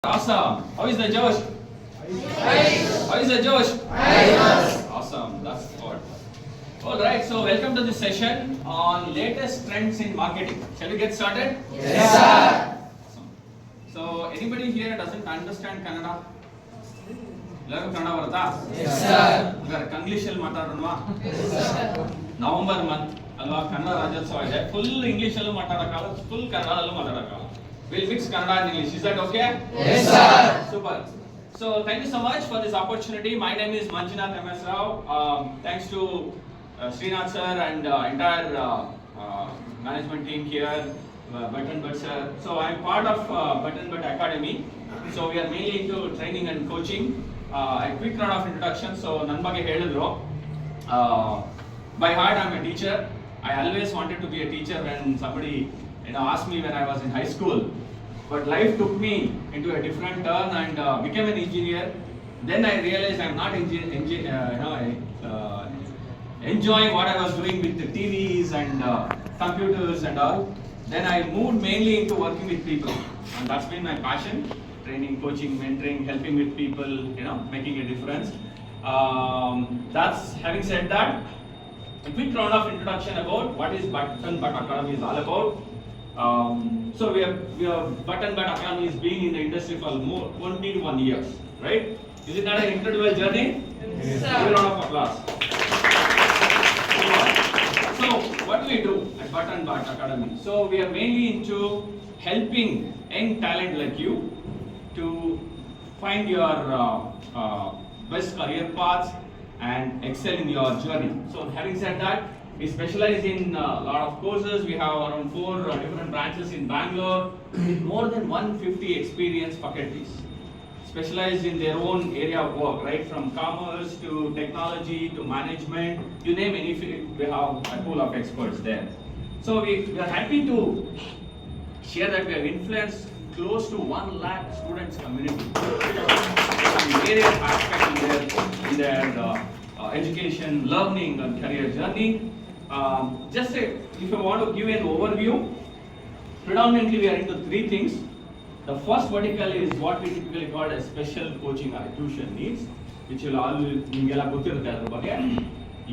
Awesome. How is the Josh? Nice. How is the Josh? Nice. Awesome. That's good. All right. So welcome to this session on latest trends in marketing. Shall we get started? Yes, sir. Awesome. So anybody here doesn't understand Kannada? ಎಲ್ಲರಿಗೂ ಕನ್ನಡ ಬರುತ್ತಾ? Yes, sir. ಹಾಗಾದ್ರೆ ಕಂಗ್ಲೀಷಲ್ಲಿ ಮಾತಾಡೋಣವಾ? November month ಅಲ್ವಾ, ಕನ್ನಡ ರಾಜ್ಯೋತ್ಸವ ಇದೆ. Full English ಅಲ್ಲೂ ಮಾತಾಡೋಕ್ಕಾಗಲ್ಲ, full ಕನ್ನಡದಲ್ಲೂ ಮಾತಾಡೋಕ್ಕಾಗಲ್ಲ. We'll mix Kannada and English. Is that okay? Yes, sir. Super. So thank you so much for this opportunity. My name is Manjunath MS Rao. Thanks to Srinath sir and entire management team here, Button But sir. So I'm part of Button But Academy. So we are mainly into training and coaching. A quick round of introduction. So ನನ್ನ ಬಗ್ಗೆ ಹೇಳಿದ್ರು. By heart I'm a teacher. I always wanted to be a teacher when somebody asked me when I was in high school. But life took me into a different turn and became an engineer. Then I realized I'm not enjoying what I was doing with the TVs and computers and all. Then I moved mainly into working with people, and that's been my passion: training, coaching, mentoring, helping with people, making a difference. That's having said that, a quick round of introduction about what is Button But Academy is all about. So we have Button But Academy is being in the industry for more 21 years, right? Is it not an incredible journey? Yes, sir. Give a round of applause. So what do we do at Button But Academy? So we are mainly into helping young talent like you to find your best career paths and excel in your journey. So having said that, we specialize in a lot of courses. We have around 4 different branches in Bangalore with more than 150 experienced faculties, specialized in their own area of work, right from commerce to technology to management. You name any field, we have a pool of experts there. So we are happy to share that we have influenced close to 1 lakh students community in various aspects in their education, learning and career journey. If I want to give an overview, predominantly we are into 3 things. The first vertical is what we typically call as special coaching or tuition needs, which will all nimgeಲ್ಲ ಗೊತ್ತಿರುತ್ತೆ ಅದರ ಬಗ್ಗೆ.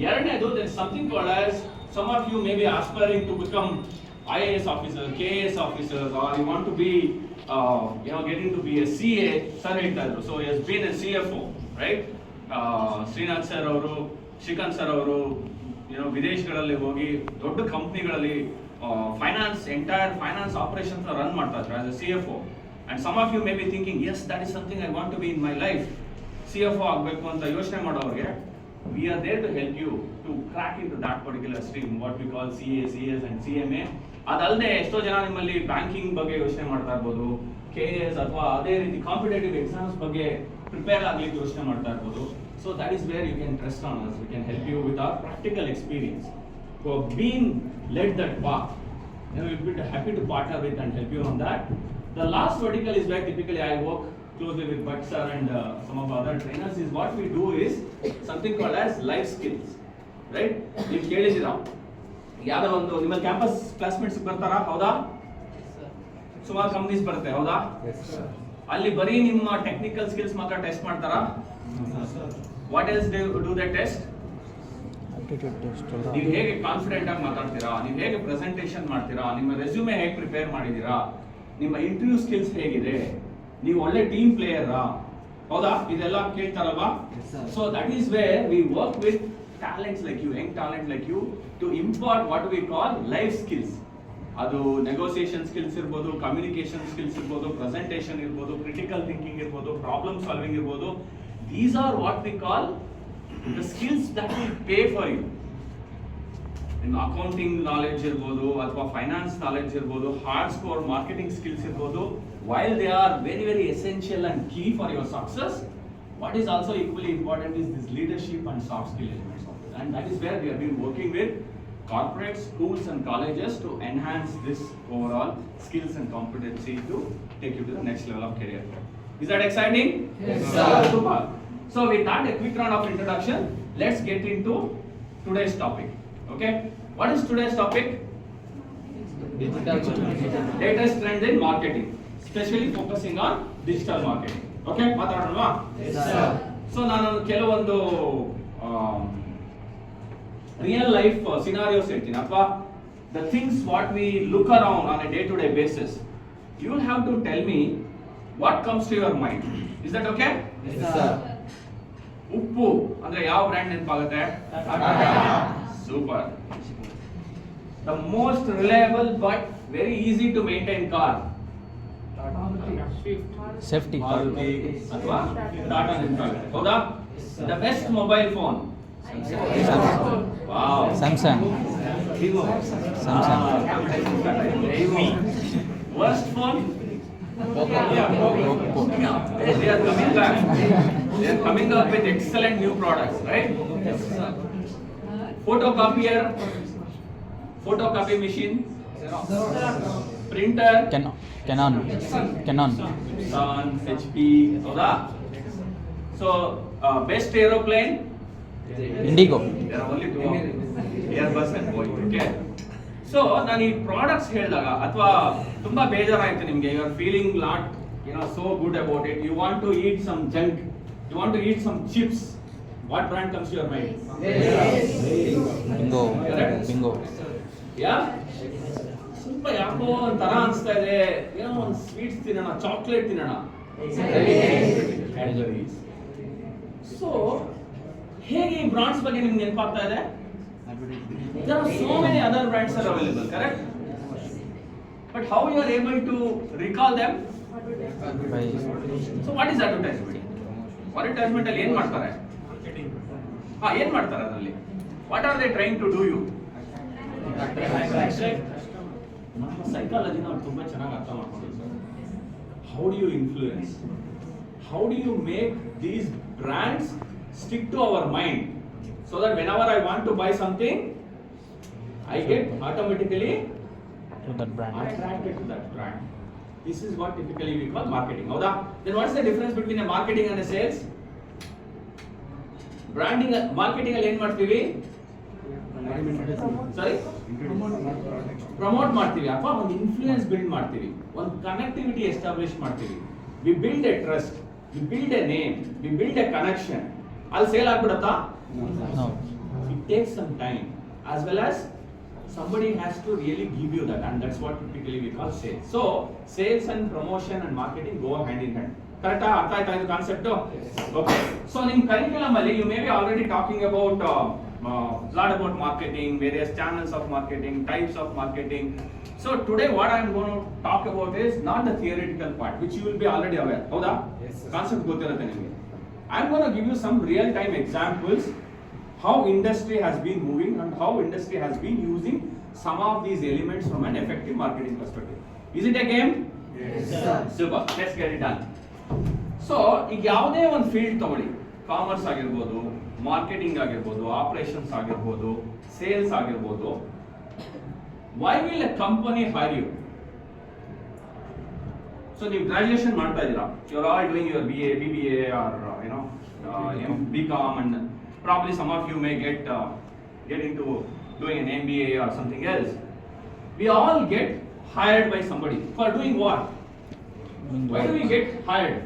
ಎರಡನೇದು, there is something called as, some of you may be aspiring to become IAS officers, KAS officers, or you want to be getting to be a CA, sir ಹೇಳ್ತಾ ಇದ್ರು. So he has been a CFO, right? Srinath sir ಅವರು, Srikanth sir ಅವರು ವಿದೇಶಗಳಲ್ಲಿ ಹೋಗಿ ದೊಡ್ಡ ಕಂಪ್ನಿಗಳಲ್ಲಿ entire finance operations run ಮಾಡ್ತಾ ಇದ್ರು as a CFO. And some of you may be thinking, yes that is something I want to be in my life, CFO ಆಗಬೇಕು ಅಂತ ಯೋಚನೆ ಮಾಡೋರಿಗೆ, we are there to help you to crack into that particular stream, what we call CA, CS and CMA. ಅದಲ್ಲದೆ ಎಷ್ಟೋ ಜನ ನಿಮ್ಮಲ್ಲಿ banking ಬಗ್ಗೆ ಯೋಚನೆ ಮಾಡ್ತಾ ಇರ್ಬೋದು, KAS ಅಥವಾ ಅದೇ ರೀತಿ ಕಾಂಪಿಟೇಟಿವ್ ಎಕ್ಸಾಮ್ಸ್ ಬಗ್ಗೆ ಪ್ರಿಪೇರ್ ಆಗ್ಲಿಕ್ಕೆ ಯೋಚನೆ ಮಾಡ್ತಾ ಇರ್ಬೋದು. So that is where you can trust on us. We can help you with our practical experience. who have been led that path. We'll be happy to partner with and help you on that. The last vertical is where typically I work closely with Bhatt sir and some of other trainers. Is what we do is something called as life skills, right? ನೀವು ಕೇಳಿದ್ದೀರಾ, ಯಾವ್ದೋ ಒಂದು ನಿಮ್ಮ campus classmates ಬರ್ತಾರಾ? ಹೌದಾ? ಸುಮಾರು companies ಬರುತ್ತೆ, ಹೌದಾ? ಅಲ್ಲಿ ಬರೀ ನಿಮ್ಮ ಟೆಕ್ನಿಕಲ್ ಸ್ಕಿಲ್ಸ್ ಮಾತ್ರ ಟೆಸ್ಟ್ ಮಾಡ್ತಾರಾ? What else do they test? ನೀವು ಹೇಗೆ ಕಾನ್ಫಿಡೆಂಟ್ ಆಗಿ ಮಾತಾಡ್ತೀರಾ, ನೀವು ಹೇಗೆ ಪ್ರೆಸೆಂಟೇಷನ್ ಮಾಡ್ತೀರಾ, ನಿಮ್ಮ ರೆಸ್ಯೂಮೆ ಹೇಗೆ ಪ್ರಿಪೇರ್ ಮಾಡಿದೀರಾ, ನಿಮ್ಮ ಇಂಟರ್ವ್ಯೂ ಸ್ಕಿಲ್ಸ್ ಹೇಗಿದೆ, ನೀವು ಒಳ್ಳೆ ಟೀಮ್ ಪ್ಲೇಯರಾ, ಹೌದಾ? ಇದೆಲ್ಲ ಕೇಳ್ತಾರಲ್ವಾ? So that is where we work with talents like you, young talent like you, to impart what we call life skills. ಅದು ನೆಗೋಸಿಯೇಷನ್ ಸ್ಕಿಲ್ಸ್ ಇರ್ಬೋದು, ಕಮ್ಯುನಿಕೇಶನ್ ಸ್ಕಿಲ್ಸ್ ಇರ್ಬೋದು, ಪ್ರೆಸೆಂಟೇಷನ್ ಇರ್ಬೋದು, ಕ್ರಿಟಿಕಲ್ ಥಿಂಕಿಂಗ್ ಇರ್ಬೋದು, ಪ್ರಾಬ್ಲಮ್ ಸಾಲ್ವಿಂಗ್ ಇರ್ಬೋದು. These are what we call the skills that will pay for you. In accounting knowledge irbodu athwa finance knowledge irbodu, hard score marketing skills irbodu, while they are very very essential and key for your success, what is also equally important is this leadership and soft skill elements of it. And that is where we have been working with corporates, schools and colleges to enhance this overall skills and competency to take you to the next level of career. Is that exciting? Yes, sir. Super. So with that, a quick round of introduction. Let's get into today's topic. Okay? What is today's topic? Latest trends in marketing. Specially focusing on digital marketing. Okay, ಮಾತಾಡೋಣವಾ? Yes, sir. So ನಾನು ಕೆಲವೊಂದು real life scenarios ಹೇಳ್ತೀನಿ, ಅಥವಾ the things what we look around on a day to day basis. You will have to tell me what comes to your mind. Is that okay? Yes, sir. ಉಪ್ಪು ಅಂದ್ರೆ ಯಾವ brand ನೆನಪಾಗುತ್ತೆ? Super. The most reliable but very easy to maintain car? Safety ಅಥವಾ ಟಾಟಾ ನೆನಪಾಗುತ್ತೆ, ಹೌದಾ? The best mobile phone? Wow, Samsung. Worst phone? Oppo. They are coming back. They are coming up with excellent new products, right? Photocopier, photocopy machine, printer, Canon. Sun, HP, ಹೌದಾ? So, best aeroplane? Indigo. There are only two, Airbus and Boeing. Okay. So ನಾನು ಈ products ಹೇಳಿದಾಗ ಅಥವಾ ತುಂಬಾ ಬೇಜಾರಾಯ್ತು ನಿಮ್ಗೆ, you are feeling lot so good about it, you want to eat some junk, you want to eat some chips, what brand comes to your mind? Bingo. Yeah, ಸ್ವಲ್ಪ ಯಾಕೋ ಒಂಥರ ಅನಿಸ್ತಾ ಇದೆ, ಏನೋ ಒಂದು ಸ್ವೀಟ್ಸ್ ತಿನ್ನೋಣ, ಚಾಕ್ಲೇಟ್ ತಿನ್ನೋಣ. ಸೊ ಹೇಗೆ ಈ ಬ್ರಾಂಡ್ಸ್ ಬಗ್ಗೆ ನಿಮ್ಗೆ ನೆನಪಾಗ್ತಾ ಇದೆ? There are so many other brands are available, correct? But how you are able to recall them? So what is advertisement? Advertisement ಅಲ್ಲಿ ಏನ್ ಮಾಡ್ತಾರೆ? ಏನ್ ಮಾಡ್ತಾರೆ ಅದರಲ್ಲಿ? What are they trying to do you? ನಮ್ಮ ಸೈಕಾಲಜಿ ನಾವು ತುಂಬಾ ಚೆನ್ನಾಗಿ ಅರ್ಥ ಮಾಡ್ಕೊಂಡಿದ್ದೀವಿ sir. How do you influence? How do you make these brands stick to our mind so that whenever I want to buy something, I get automatically To that brand. attracted to that brand. This is what typically we call marketing. Howda? Then what's the difference between a marketing and a sales? Branding, marketing ಅಲ್ಲಿ ಏನ್ ಮಾಡ್ತೀವಿ? Sorry? Promote ಮಾಡ್ತೀವಿ ಅಥವಾ ಒಂದು influence build ಮಾಡ್ತೀವಿ, ಒಂದು connectivity establish ಮಾಡ್ತೀವಿ. We build A trust, we build A name, we build A connection. ಅಲ್ಲಿ sale ಆಗ್ಬಿಡತ್ತಾ? No. It takes some time, as well as somebody has to really give you that, and that's what typically we call sales. So sales and promotion and marketing go hand in hand. Correct? ಅರ್ಥ ಆಯ್ತಾ ಇದು concept? Okay. So ನಿಮ್ಮ curriculum ಅಲ್ಲಿ you may be already talking about lot about marketing, various channels of marketing, types of marketing. So today what I am going to talk about is not the theoretical part, which you will be already aware. ಹೌದಾ? Concept ಗೊತ್ತಿರುತ್ತೆ ನಿಮಗೆ. I am going to give you some real time examples how industry has been moving and how industry has been using some of these elements from an effective marketing perspective. Is it a game? Yes, sir. Super. Let's get it done. So, ಈಗ ಯಾವುದೇ ಒಂದು field ತಗೊಳ್ಳಿ, commerce ಆಗಿರ್ಬೋದು, marketing ಆಗಿರ್ಬೋದು, operations ಆಗಿರ್ಬೋದು, sales ಆಗಿರ್ಬೋದು. Why will a company hire you? So ನೀವು graduation ಮಾಡ್ತಾ ಇದ್ದೀರಾ, you are all doing your BA, BBA or BCom, and probably some of you may get into doing an MBA or something else. We all get hired by somebody for doing what? Why do we get hired?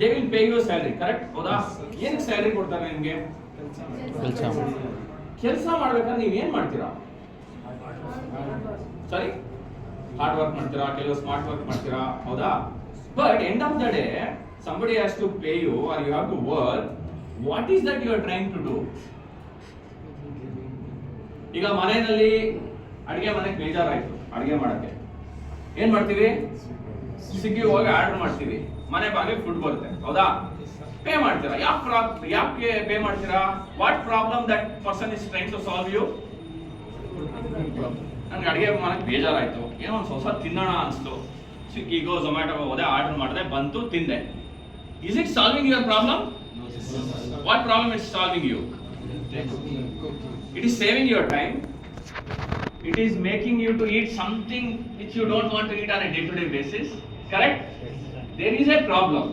They will pay you a salary, correct? ಹೌದಾ? ಏನು salary ಕೊಡ್ತಾರೆ ನಿಮಗೆ? ಕೆಲಸ ಮಾಡ್ಬೇಕಾದ್ರೆ ನೀವು ಏನ್ ಮಾಡ್ತೀರಾ? ಸಾರಿ, hard work ಮಾಡ್ತೀರಾ, ಕೆಲವು ಸ್ಮಾರ್ಟ್ ವರ್ಕ್ ಮಾಡ್ತೀರಾ, ಹೌದಾ? But end of the day somebody has to pay you or you have to work. What is that you are trying to do? ಈಗ ಮನೆಯಲ್ಲಿ ಅಡಿಗೆ ಮನೆಗೆ ಬೇಜಾರಾಯ್ತು, ಅಡಿಗೆ ಮಾಡಕ್ಕೆ ಏನ್ ಮಾಡ್ತೀವಿ? ಸ್ವಿಗ್ಗಿ ಹೋಗಿ ಆರ್ಡರ್ ಮಾಡ್ತೀವಿ, ಮನೆ ಬಾಗಿಲು ಫುಡ್ ಬರುತ್ತೆ, ಹೌದಾ? ಪೇ ಮಾಡ್ತೀರಾ. ಯಾಕೆ ಪೇ ಮಾಡ್ತೀರಾ? What problem that person is trying to solve you? ನನ್ಗೆ ಅಡಿಗೆ ಮಾಡಕ್ಕೆ ಬೇಜಾರಾಯ್ತು, ಏನೋ ಒಂದು ಹೊಸ ತಿನ್ನೋಣ ಅನ್ಸ್ತು, ಸ್ವಿಗ್ಗಿಗೋ ಝೊಮ್ಯಾಟೋಗೋ ಹೋದೆ, ಆರ್ಡರ್ ಮಾಡಿದೆ, ಬಂತು, ತಿಂದೆ. Is it solving your problem? What problem is solving you? It is saving your time. It is making you to eat something which you don't want to eat on a day-to-day basis. Correct? There is a problem.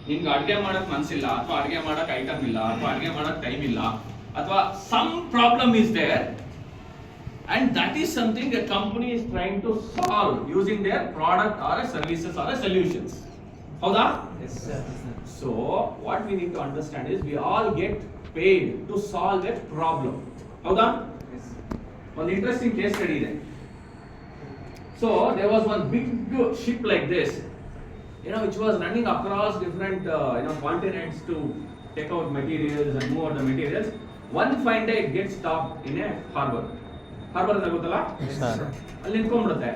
ನಿಮ್ಗೆ ಅಡುಗೆ ಮಾಡಕ್ ಮನ್ಸಿಲ್ಲ, ಅಥವಾ ಅಡುಗೆ ಮಾಡಕ್ item ಇಲ್ಲ, ಅಥವಾ ಅಡುಗೆ ಮಾಡಕ್ ಟೈಮ್ ಇಲ್ಲ, ಅಥವಾ some problem is there. And that is something a company is trying to solve using their product or a services or a solutions. Howda? Yes, sir. So what we need to understand is we all get paid to solve a problem. Howda? Yes. One interesting case study there. So there was one big ship like this, which was running across different continents to take out materials and move out the materials. One fine day it gets stopped in a harbor. Harbor ಅಂತ ಗೊತ್ತಲ್ಲ? Yes, sir. ಅಲ್ಲಿ ನಿಂತ್ಕೊಂಡ್ಬಿಡುತ್ತೆ.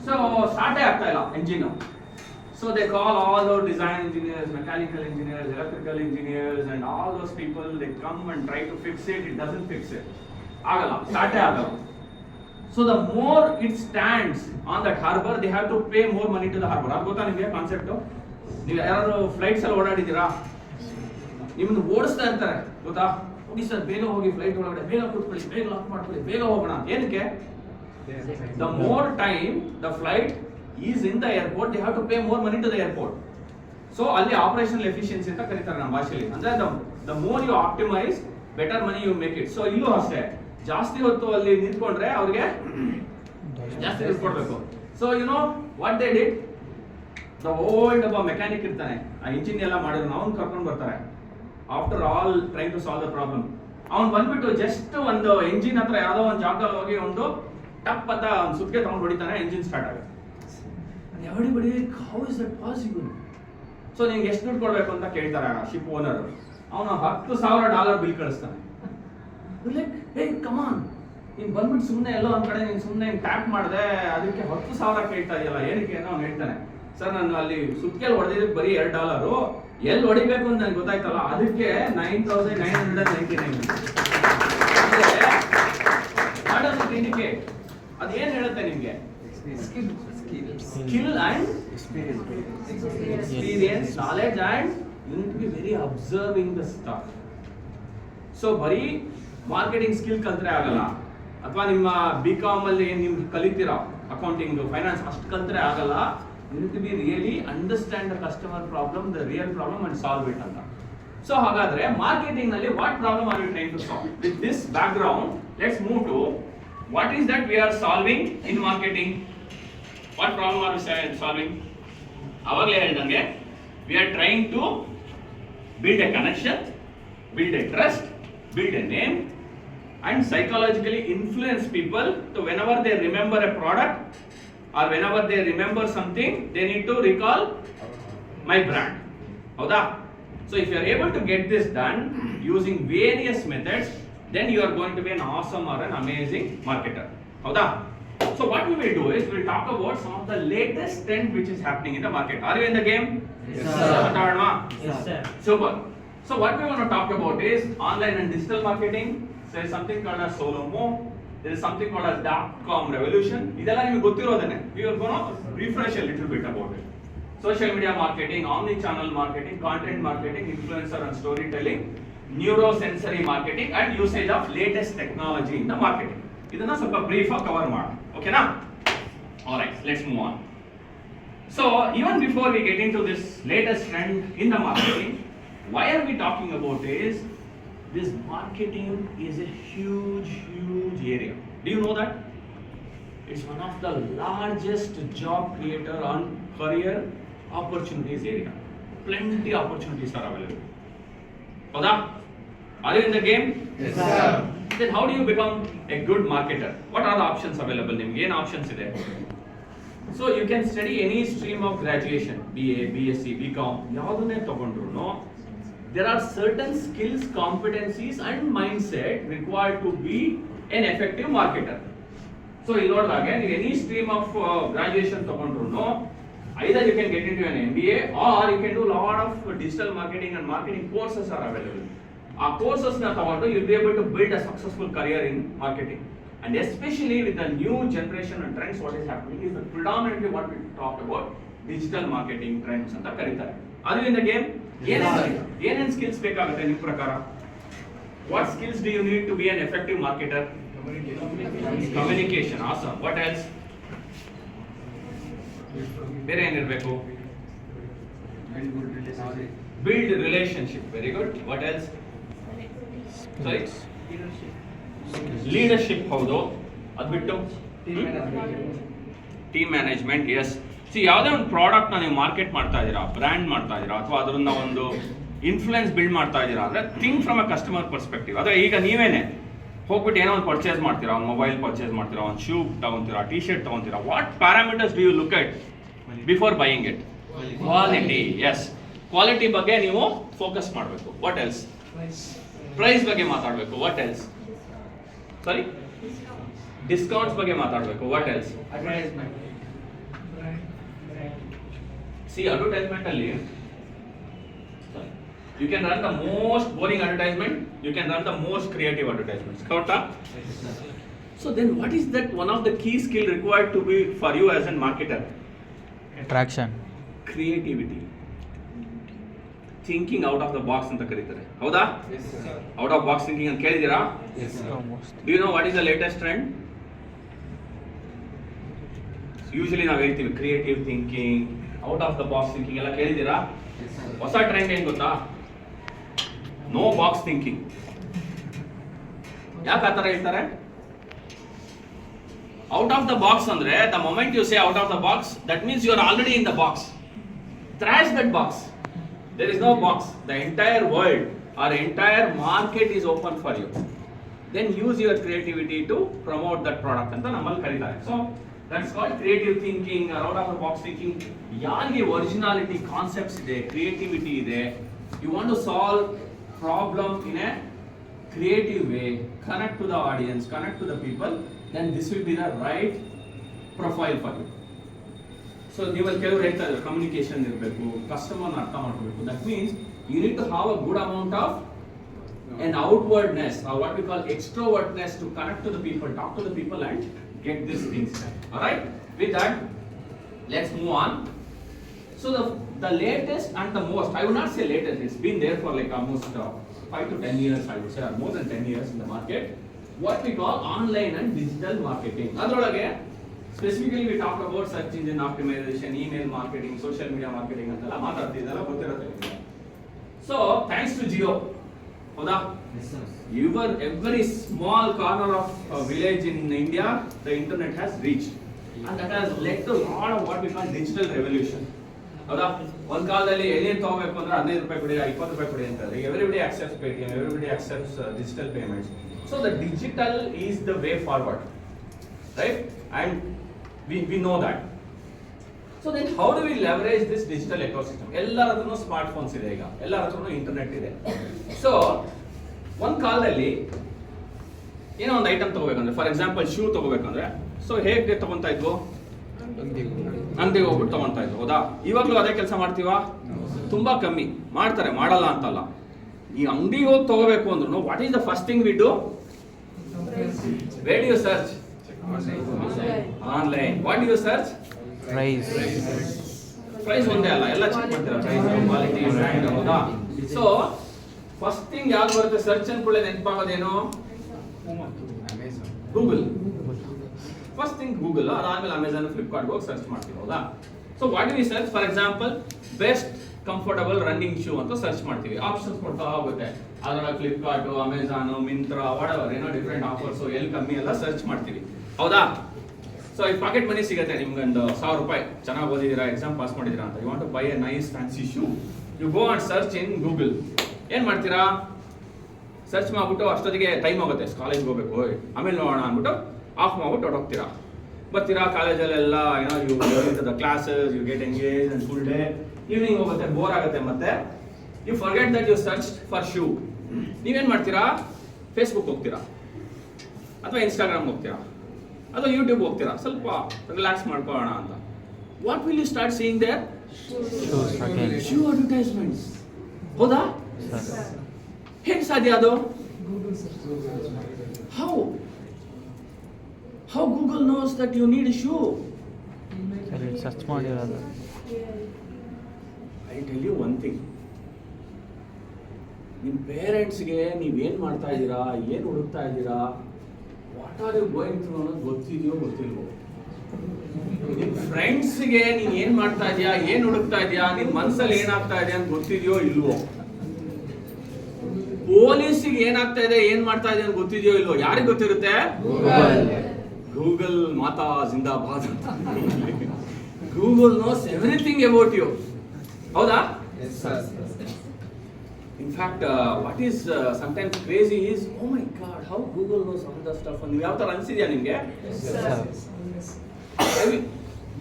So ಸ್ಟಾರ್ಟೇ ಆಗ್ತಾ ಇಲ್ಲ engine. So they call all those design engineers, mechanical engineers, electrical engineers, and all those people. They come and try to fix it. It doesn't fix it. ಆಗಲ್ಲ, ಸ್ಟಾರ್ಟೇ ಆಗಲ್ಲ. So the more it stands on that harbor, they have to pay more money to the harbor. ಅದು ಗೊತ್ತಾ ನಿಮಗೆ concept? ನೀವು ಯಾರು flights ಅಲ್ಲಿ ಓಡಾಡಿದ್ದೀರಾ? ನಿಮ್ಮನ್ನು ಓಡಿಸ್ತಾ ಇರ್ತಾರೆ ಗೊತ್ತಾ? ಹೋಗಿ ಸರ್ ಬೇಗ ಹೋಗಿ ಫ್ಲೈಟ್ ಒಳಗಡೆ, ಬೇಗ ಕೂತ್ಕೊಳ್ಳಿ, ಬೇಗ ಲಾಕ್ ಮಾಡ್ಕೊಳ್ಳಿ, ಬೇಗ ಹೋಗೋಣ. ಏನಕ್ಕೆ? The more time the flight is in the airport, they have to pay more money to the airport. So ಅಲ್ಲಿ ಆಪರೇಷನಲ್ ಎಫಿಷಿಯನ್ಸಿ ಅಂತ ಕರೀತಾರೆ ನಮ್ಮ ಭಾಷೆಯಲ್ಲಿ. ಅಂದ್ರೆ the more you optimize, better money you make it. So ಇಲ್ಲೂ ಅಷ್ಟೇ, ಜಾಸ್ತಿ ಹೊತ್ತು ಅಲ್ಲಿ ನಿಂತ್ಕೊಂಡ್ರೆ ಅವ್ರಿಗೆ ಜಾಸ್ತಿ ದುಡ್ಡು ಕೊಡ್ಬೇಕು. So you know what they did? The old ಒಬ್ಬ ಮೆಕ್ಯಾನಿಕ್ ಇರ್ತಾನೆ, ಆ ಇಂಜಿನ್ ಎಲ್ಲ ಮಾಡಿದ್ರು, ಅವ್ನು ಕರ್ಕೊಂಡು ಬರ್ತಾರೆ. After all trying to solve the problem, ಅವ್ನು ಬಂದ್ಬಿಟ್ಟು ಜಸ್ಟ್ ಒಂದು ಎಂಜಿನ್ ಹತ್ರ ಯಾವ್ದೋ ಒಂದು ಜಾಗದಲ್ಲಿ ಹೋಗಿ ಒಂದು ಟಪ್ ಅಂತ ಒಂದು ಸುತ್ತಿಗೆ ತಗೊಂಡು ಹೊಡಿತಾನೆ, ಎಂಜಿನ್ ಸ್ಟಾರ್ಟ್ ಆಗುತ್ತೆ. Everybody how is that possible? So ನಿಂಗೆ ಎಷ್ಟು ದುಡ್ಡು ಕೊಡ್ಬೇಕು ಅಂತ ಕೇಳ್ತಾರೆ ಶಿಪ್ ಓನರ್. ಅವನು $10,000 ಬಿಲ್ ಕಳಿಸ್ತಾನೆ. ಲೈಕ್ ಹೇ ಕಮಾನ್, ನೀನು ಬಂದ್ಬಿಟ್ಟು ಸುಮ್ಮನೆ ಎಲ್ಲೋ ಒಂದು ಕಡೆ ನೀನು ಸುಮ್ಮನೆ ಟ್ಯಾಪ್ ಮಾಡಿದೆ, ಅದಕ್ಕೆ $10,000 ಕೇಳ್ತಾ ಇದೆಯಲ್ಲ, ಏನಕ್ಕೆ ಅಂತ ಅವ್ನು ಹೇಳ್ತಾನೆ. ಸರ್ ನಾನು ಅಲ್ಲಿ ಸುತ್ತಿಗೆಲ್ಲಿ ಹೊಡೆದಿದ್ದಕ್ಕೆ ಬರೀ $2, ಎಲ್ಲಿ ಹೊಡಿಬೇಕು ಅಂತ ನನಗೆ ಗೊತ್ತಾಯ್ತಲ್ಲ, ಅದಕ್ಕೆ 9,999. ಇಂಡಿಕೇಟ್ ಅದೇನು ಹೇಳುತ್ತೆ ನಿಮಗೆ? Skill and experience, knowledge, and you need to be very observing the stuff. So ಬರೀ ಮಾರ್ಕೆಟಿಂಗ್ ಸ್ಕಿಲ್ ಕಲ್ತ್ರೆ ಆಗಲ್ಲ, ಅಥವಾ ನಿಮ್ಮ BCom ಅಲ್ಲಿ ನೀವು ಕಲಿತೀರಾ ಅಕೌಂಟಿಂಗ್ ಫೈನಾನ್ಸ್ ಅಷ್ಟು ಕಲ್ತ್ರೆ ಆಗಲ್ಲ. You need to be really understand the customer problem, the real problem, and solve it ಅಂತ. So ಹಾಗಾದ್ರೆ ಮಾರ್ಕೆಟಿಂಗ್ ನಲ್ಲಿ what problem are you trying to solve? With this background, let's move to what is that we are solving in marketing. What problem are we solving? ಅವಾಗಲೇ ಹೇಳಿದಂಗೆ we are trying to build a connection, build a trust, build a name, and psychologically influence people to whenever they remember a product or whenever they remember something, they need to recall my brand. ಹೌದಾ? So if you are able to get this done using various methods, then you are going to be an awesome or an amazing marketer. ಹೌದಾ? So what we will do is we will talk about some of the latest trend which is happening in the market. Are you in the game? Yes, sir. Yes, sir. Super. So what we want to talk about is online and digital marketing. There is something called as Solomo. There is something called as .com revolution. ಇದೆಲ್ಲ ನಿಮಗೆ ಗೊತ್ತಿರೋದೇನೆ. We are going to refresh a little bit about it. Social media marketing, omni-channel marketing, content marketing, influencer and storytelling, neurosensory marketing, and usage of latest technology in the marketing. ಇದನ್ನ ಸ್ವಲ್ಪ brief ಆಗಿ cover ಮಾಡೋಣ. ಓಕೆನಾ? Alright, let's move on. So even before we get into this latest trend in the marketing, why are we talking about this marketing is a huge area. Do you know that? It's one of the largest job creator on career opportunities area. Plenty opportunities are available. Howda? Are you in the game? Yes, sir. Then how do you become a good marketer? What are the options available? ನಿಮಗೆ ಏನು options ಇದೆ? So you can study any stream of graduation, BA, BSc, BCom, ಯಾವುದನ್ನೇ ತಗೊಂಡ್ರು, there are certain skills, competencies and mindset required to be an effective marketer. So ಇಲ್ಲಿ ನೋಡಿದಾಗ ನೀವು any stream of graduation ತಗೊಂಡ್ರು, either you can get into an MBA or you can do lot of digital marketing and marketing courses are available. ಆ courses ನ ತಗೊಂಡು you'll be able to build a successful career in marketing. And especially with the new generation and trends, what is happening is that predominantly what we talk about digital marketing trends ಅಂತ ಕರೀತಾರೆ. Are you in the game? ಏನೇನು skills ಬೇಕಾಗುತ್ತೆ ನಿಮ್ಮ ಪ್ರಕಾರ? What skills do you need to be an effective marketer? Communication. Awesome. What else? ಬೇರೆ ಏನಿರಬೇಕು? Build relationship. Very good. What else? Sorry? Leadership ಹೌದು. ಅದು ಬಿಟ್ಟು ಟೀಮ್ ಮ್ಯಾನೇಜ್ಮೆಂಟ್. ಎಸ್, ಯಾವುದೇ ಒಂದು ಪ್ರಾಡಕ್ಟ್ನ ನೀವು ಮಾರ್ಕೆಟ್ ಮಾಡ್ತಾ ಇದ್ದೀರಾ, ಬ್ರ್ಯಾಂಡ್ ಮಾಡ್ತಾ ಇದ್ದೀರಾ, ಅಥವಾ ಅದನ್ನ ಒಂದು ಇನ್ಫ್ಲುಯೆನ್ಸ್ ಬಿಲ್ಡ್ ಮಾಡ್ತಾ ಇದ್ದೀರಾ ಅಂದರೆ think from a customer perspective. ಅದೇ ಈಗ ನೀವೇನೆ ಹೋಗ್ಬಿಟ್ಟು ಏನೋ ಒಂದು ಪರ್ಚೇಸ್ ಮಾಡ್ತೀರಾ, ಒಂದು ಮೊಬೈಲ್ ಪರ್ಚೇಸ್ ಮಾಡ್ತೀರಾ, ಒಂದು ಶೂ ತಗೊಂತೀರಾ, ಟಿ ಶರ್ಟ್ ತಗೊಂತೀರಾ, what parameters do you look at before buying it? Quality. Yes, quality ಬಗ್ಗೆ ನೀವು ಫೋಕಸ್ ಮಾಡಬೇಕು. What else? ಪ್ರೈಸ್ ಬಗ್ಗೆ ಮಾತಾಡಬೇಕು. What else? ಸಾರಿ, ಡಿಸ್ಕೌಂಟ್ಸ್ ಬಗ್ಗೆ ಮಾತಾಡಬೇಕು. What else? ಸಿ, ಅಡ್ವರ್ಟೈಸ್ಮೆಂಟ್ ಅಲ್ಲಿ you can run the most boring advertisement, you can run the most creative advertisements. Correct? So then what is that one of the key skill required to be for you as a marketer? Traction. Creativity. Thinking out of the box anta karitare. Hauda? Yes sir. Out of box thinking anta kelidira? Yes sir. Almost. Do you know what is the latest trend? Usually ನಾವು ಹೇಳ್ತೀವಿ creative thinking, out of the box thinking ಎಲ್ಲ ಕೇಳಿದ್ದೀರಾ? ಹೊಸ trend ಏನ್ ಗೊತ್ತಾ? No box thinking. ಯಾಕೆ ಆ ಥರ ಹೇಳ್ತಾರೆ? ಔಟ್ ಆಫ್ ದ ಬಾಕ್ಸ್ ಅಂದ್ರೆ the moment you say out of the box, that means you are already in the box. Trash that box. There is no box. The entire world or entire market is open for you. Then use your creativity to promote that product ಅಂತ ನಮ್ಮಲ್ಲಿ ಕರೀತಾರೆ. So that's called creative thinking or out of the box thinking. ಯಾರಿಗೆ originality concepts ಇದೆ, creativity ಇದೆ, you want to solve problem in a creative way, connect to the audience, connect to the people, then this will be the right profile for you. So ನೀವಲ್ಲಿ ಕೆಲವರು ಹೇಳ್ತಾ ಇದ್ದಾರೆ communication ಇರಬೇಕು, ಕಸ್ಟಮರ್ನ ಅರ್ಥ ಮಾಡ್ಕೋಬೇಕು. That means you need to have a good amount of an outwardness or what we call extrovertness to connect to the people, talk to the people and get these things done. All right, with that let's move on. So the latest and the most, I would not say latest, it's been there for like almost 5 to 10 years, I would say, or more than 10 years in the market, what we call online and digital marketing. Adrolage specifically we talk about search engine optimization, email marketing, social media marketing antella ಮಾತಾಡ್ತಿದ್ದಲ್ಲ ಗೊತ್ತಿರುತ್ತೆ. So thanks to Jio, ಹೌದಾ? Yes sir. Even every small corner of a village in India, the internet has reached, and that has led to a lot of what we call digital revolution. ಹೌದಾ? ಒಂದು ಕಾಲದಲ್ಲಿ ಏನೇನು ತಗೋಬೇಕು ಅಂದ್ರೆ 15 ರೂಪಾಯಿ ಕೊಡಿ, 20 ರೂಪಾಯಿ ಕೊಡಿ ಅಂತಾರೆ. Everybody accepts Paytm, everybody accepts digital payments. So the digital is the way forward, right? And we know that. So then how do we leverage this digital ecosystem? ಎಲ್ಲರ ಹತ್ರನೂ ಸ್ಮಾರ್ಟ್ ಫೋನ್ಸ್ ಇದೆ, ಈಗ ಎಲ್ಲರ ಹತ್ರನೂ ಇಂಟರ್ನೆಟ್ ಇದೆ. So ಒಂದು ಕಾಲದಲ್ಲಿ ಏನೋ ಒಂದು ಐಟಮ್ ತಗೋಬೇಕಂದ್ರೆ, ಫಾರ್ ಎಕ್ಸಾಂಪಲ್ ಶೂ ತಗೋಬೇಕಂದ್ರೆ, ಸೊ ಹೇಗೆ ತಗೊಂತಾ ಇದ್ವು? ಅಂಗಡಿಗೆ ಹೋಗ್ಬಿಟ್ಟು ತಗೊಂತಾ ಇದ್ವು, ಹೌದಾ? ಇವಾಗಲೂ ಅದೇ ಕೆಲಸ ಮಾಡ್ತೀವಾ? ತುಂಬಾ ಕಮ್ಮಿ ಮಾಡ್ತಾರೆ, ಮಾಡಲ್ಲ ಅಂತಲ್ಲ. ಈ ಅಂಗಡಿಗೆ ಹೋಗಿ ತಗೋಬೇಕು ಅಂದ್ರೂ what is the first thing we do? Where do you search? Online. What do you search? Price. Price ಒಂದೇ ಅಲ್ಲ, ಎಲ್ಲ ಚೆಕ್ ಮಾಡ್ತೀರಾ, ಪ್ರೈಸ್, ಕ್ವಾಲಿಟಿ, ಬ್ರ್ಯಾಂಡ್, ಹೌದಾ? ಸೊ ಫಸ್ಟ್ ಥಿಂಗ್ ಯಾವ್ದು ಬರುತ್ತೆ ಸರ್ಚ್ ಅನ್ಕೊಳ್ಳೆ ನೆನಪಾಗೋದೇನು? ಗೂಗಲ್. ಫಸ್ಟ್ ಥಿಂಗ್ ಗೂಗಲ್, ಅದಾದ್ಮೇಲೆ ಅಮೆಝಾನ್, ಫ್ಲಿಪ್ಕಾರ್ಟ್ ಹೋಗಿ ಸರ್ಚ್ ಮಾಡ್ತೀವಿ, ಹೌದಾ? So what do we search? For example best comfortable running shoe ಅಂತ ಸರ್ಚ್ ಮಾಡ್ತೀವಿ, ಆಪ್ಷನ್ಸ್ ಕೊಡ್ತಾ ಹೋಗುತ್ತೆ. ಅದ್ರಲ್ಲಿ ಫ್ಲಿಪ್ಕಾರ್ಟ್, ಅಮೆಝಾನ್, ಮಿಂತ್ರಾ, ವಾಟೆವರ್, ಏನೋ ಡಿಫ್ರೆಂಟ್ ಆಫರ್ಸ್, ಎಲ್ಲಿ ಕಮ್ಮಿ ಎಲ್ಲ ಸರ್ಚ್ ಮಾಡ್ತೀವಿ, ಹೌದಾ? ಸೊ ಈ ಪಾಕೆಟ್ ಮನಿ ಸಿಗುತ್ತೆ ನಿಮ್ಗೆ, ಒಂದು 1000 ರೂಪಾಯಿ, ಚೆನ್ನಾಗಿ ಓದಿದ್ದೀರಾ, ಎಕ್ಸಾಮ್ ಪಾಸ್ ಮಾಡಿದ್ದೀರಾ ಅಂತ, you want to buy a nice fancy shoe, you go and search in Google. ಏನು ಮಾಡ್ತೀರಾ? ಸರ್ಚ್ ಮಾಡ್ಬಿಟ್ಟು ಅಷ್ಟೊತ್ತಿಗೆ ಟೈಮ್ ಆಗುತ್ತೆ, ಕಾಲೇಜ್ಗೆ ಹೋಗ್ಬೇಕು, ಆಮೇಲೆ ನೋಡೋಣ ಅಂದ್ಬಿಟ್ಟು ಆಫ್ ಮಾಡ್ಬಿಟ್ಟು ಹೊರಟೋಗ್ತೀರಾ. ಬರ್ತೀರಾ ಕಾಲೇಜಲ್ಲೆಲ್ಲ, ಏನೋ you the classes, you get engage and full day. Evening ಹೋಗುತ್ತೆ, ಬೋರ್ ಆಗುತ್ತೆ, ಮತ್ತೆ you forget that you search for shoe. ನೀವೇನು ಮಾಡ್ತೀರಾ? ಫೇಸ್ಬುಕ್ ಹೋಗ್ತೀರಾ, ಅಥವಾ ಇನ್ಸ್ಟಾಗ್ರಾಮ್ ಹೋಗ್ತೀರಾ, ಅಥವಾ ಯೂಟ್ಯೂಬ್ ಹೋಗ್ತೀರಾ, ಸ್ವಲ್ಪ ರಿಲ್ಯಾಕ್ಸ್ ಮಾಡ್ಕೊಳ್ಳೋಣ ಅಂತ. What will you start seeing there? Shoes again. Shoe advertisements, ಹೌದಾ? Sir. ಹೇಗೆ ಸಾಧ್ಯ ಅದು? How Google knows that you need shoe? ಸರಿ, ಸರ್ಚ್ ಮಾಡಿರೋದು. I tell you one thing, ನಿಮ್ಮ ಪೇರೆಂಟ್ಸ್ಗೆ ನೀವೇನು ಮಾಡ್ತಾ ಇದ್ದೀರಾ, ಏನು ಹುಡುಕ್ತಾ ಇದ್ದೀರಾ, what are you going through ಅನ್ನೋದು ಗೊತ್ತಿದೆಯೋ ಗೊತ್ತಿಲ್ವೋ? ನಿಮ್ಮ ಫ್ರೆಂಡ್ಸ್ಗೆ ನೀನು ಏನು ಮಾಡ್ತಾ ಇದೆಯಾ, ಏನು ಹುಡುಕ್ತಾ ಇದೆಯಾ, ನಿನ್ನ ಮನಸ್ಸಲ್ಲಿ ಏನಾಗ್ತಾ ಇದೆ ಅಂತ ಗೊತ್ತಿದೆಯೋ ಇಲ್ವೋ? ಪೊಲೀಸಿಗೆ ಏನಾಗ್ತಾ ಇದೆ, ಏನು ಮಾಡ್ತಾ ಇದೆ ಅಂತ ಗೊತ್ತಿದೆಯೋ ಇಲ್ವೋ? ಯಾರಿಗೆ ಗೊತ್ತಿರುತ್ತೆ? ಗೂಗಲ್ ಮಾತಾ ಜಿಂದಾಬಾದ್. Google knows everything about you. ಹೌದಾ? Yes, sir. In fact, what is sometimes crazy is, oh my God, how Google knows all the stuff. ನೀವು ಯಾವ ಥರ ಅನಿಸಿದ್ಯಾ ನಿಮಗೆ?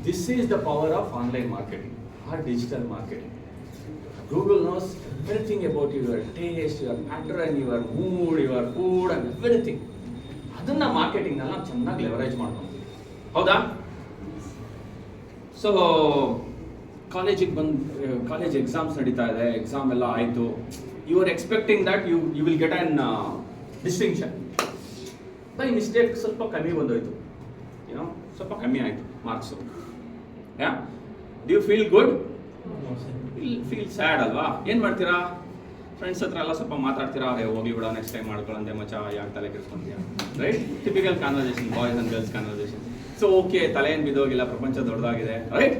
This is the power of online marketing or digital marketing. Google knows everything about your taste, your pattern, your mood, your food and everything. ಅದನ್ನ marketing ನಲ್ಲಿ ನಾವು ಚೆನ್ನಾಗಿ leverage ಮಾಡ್ಕೊಂಡು. ಹೌದಾ? ಸೊ ಕಾಲೇಜ್ ಎಕ್ಸಾಮ್ಸ್ ನಡೀತಾ ಇದೆ, ಎಕ್ಸಾಮ್ ಎಲ್ಲ ಆಯಿತು. You are expecting that you will get an distinction. By mistake ಸ್ವಲ್ಪ ಕಮ್ಮಿ ಬಂದೋಯ್ತು, ಏನೋ ಸ್ವಲ್ಪ ಕಮ್ಮಿ ಆಯಿತು marks. Yeah, do you feel good? Feel sad ಅಲ್ವಾ? ಏನು ಮಾಡ್ತೀರಾ? ಫ್ರೆಂಡ್ಸ್ ಹತ್ರ ಎಲ್ಲ ಸ್ವಲ್ಪ ಮಾತಾಡ್ತೀರಾ, ಹೋಗ್ಲಿ ಬಿಡ, ನೆಕ್ಸ್ಟ್ ಟೈಮ್ ಮಾಡ್ಕೊಳ್ಳಂತೆ ಮಚ್ಚ, ಯಾಕೆ ತಲೆ ಕೆಡಿಸ್ಕೊಂತೀಯ, right? Typical conversation, boys and girls conversation. So okay, ತಲೆ ಏನು ಬಿದ್ದೋಗಿಲ್ಲ, ಪ್ರಪಂಚ ದೊಡ್ಡದಾಗಿದೆ, ರೈಟ್?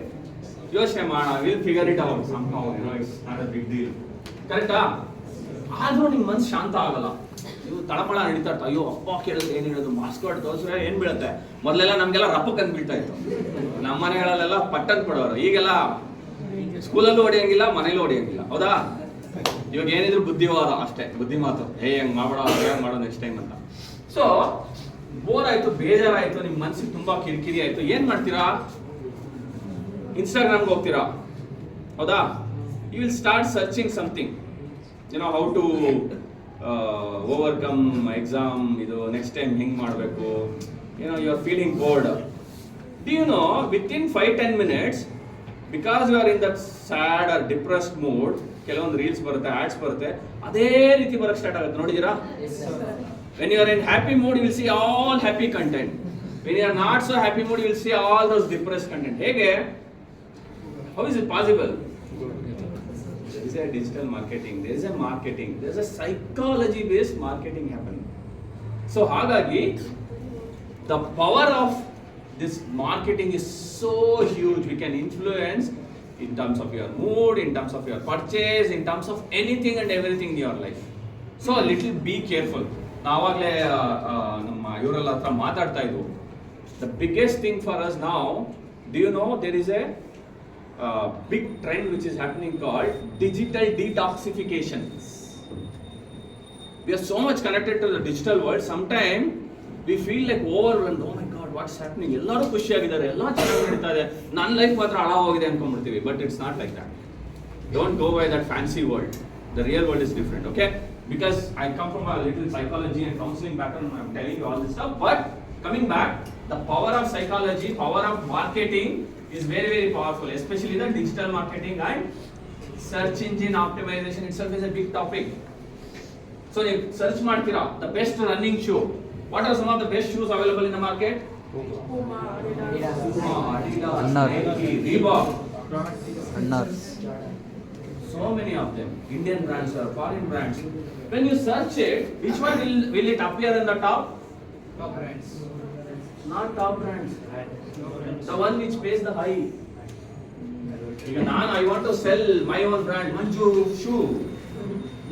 ಯೋಚನೆ ಮಾಡೋಣ, will figure it out somehow, you know, it's not a big deal. ಕರೆಕ್ಟಾ? ಆದ್ರೂ ನಿಮ್ಮ ಮನ್ಸು ಶಾಂತ ಆಗಲ್ಲ. ನೀವು ತಳಮಳ ನಡೀತಾ ಇರ್ತಾ, ಅಯ್ಯೋ ಅಪ್ಪ ಕೇಳಿದ್ರೆ ಏನು ಹೇಳೋದು, ಮಾರ್ಕ್ಸ್ ಕಾರ್ಡ್ ತೋರಿಸ್ರೆ ಏನು ಬೀಳುತ್ತೆ. ಮೊದಲೆಲ್ಲ ನಮಗೆಲ್ಲ ರಪ್ಪಕ್ಕೆ ಅಂತ ಬೀಳ್ತಾ ಇತ್ತು, ನಮ್ಮ ಮನೆಗಳಲ್ಲೆಲ್ಲ ಪಟ್ಟನ್ ಕೊಡೋರು. ಈಗೆಲ್ಲ ಸ್ಕೂಲಲ್ಲೂ ಹೊಡೆಯಂಗಿಲ್ಲ, ಮನೇಲೂ ಹೊಡೆಯಂಗಿಲ್ಲ. ಹೌದಾ? ಇವಾಗ ಏನಿದ್ರು ಬುದ್ಧಿವಾದ ಅಷ್ಟೇ, ಬುದ್ಧಿ ಮಾತು, ಹೆಂಗ್ ಮಾಡೋ ಹೇಗೆ ಮಾಡೋ ನೆಕ್ಸ್ಟ್ ಟೈಮ್ ಅಂತ. ಸೊ ಬೋರ್ ಆಯ್ತು, ಬೇಜಾರಾಯ್ತು, ನಿಮ್ಮ ಮನ್ಸಿಗೆ ತುಂಬಾ ಕಿರಿಕಿರಿ ಆಯ್ತು, ಏನ್ ಮಾಡ್ತೀರಾ? ಇನ್ಸ್ಟಾಗ್ರಾಮ್ಗೆ ಹೋಗ್ತೀರಾ. ಹೌದಾ? You will start searching something, you know, how to overcome exam, ಇದು ನೆಕ್ಸ್ಟ್ ಟೈಮ್ ಹೆಂಗ್ ಮಾಡಬೇಕು, ಏನೋ, you are feeling bored. Do you know, within 5-10 minutes, because you are in that sad or depressed mood, ಕೆಲವೊಂದು reels ಬರುತ್ತೆ, ads ಬರುತ್ತೆ, ಅದೇ ರೀತಿ ಬರಕ್ಕೆ ಸ್ಟಾರ್ಟ್ ಆಗುತ್ತೆ. ನೋಡಿದ್ದೀರಾ? When you are in happy mood, you will see all happy content. When you are not so happy mood, you will see all those depressed content. ಹೇಗೆ? How is it possible? There is a digital marketing, there is a marketing, there is a psychology based marketing happening. So ಹಾಗಾಗಿ the power of this marketing is so huge. We can influence in terms of your mood, in terms of your purchase, in terms of anything and everything in your life. So a little be careful. ನಾವಾಗಲೇ ನಮ್ಮ ಇವರೆಲ್ಲ ಹತ್ರ ಮಾತಾಡ್ತಾ ಇದ್ವು. The biggest thing for us ನಾವು, do you know, there is a big trend which is happening called digital detoxification. We are so much connected to the digital world. Some time we feel like overwhelmed. Oh my God, what's happening? ಎಲ್ಲರೂ ಖುಷಿಯಾಗಿದ್ದಾರೆ, ಎಲ್ಲ ಚೆನ್ನಾಗಿ ನಡೀತಾ ಇದೆ, ನನ್ನ life ಮಾತ್ರ ಹಾಳಾಗೋಗಿದೆ ಅನ್ಕೊಂಡ್ಬಿಡ್ತೀವಿ. But it's not like that. Don't go by that fancy world. The real world is different. Okay? Because I come from a little psychology and counseling background, I'm telling you all this stuff. But coming back, the power of psychology, power of marketing is very, very powerful, especially the digital marketing and search engine optimization itself is a big topic. So you search ಮಾಡ್ತೀರಾ, the best running shoe. What are some of the best shoes available in the market? Puma, Adidas, Under. Nike, Reebok. Under. So many of them, Indian brands or foreign brands. When you search it, which one will it appear in the top? Top brands. Not top brands. The one which pays the high. Even I want to sell my own brand, Manju shoe.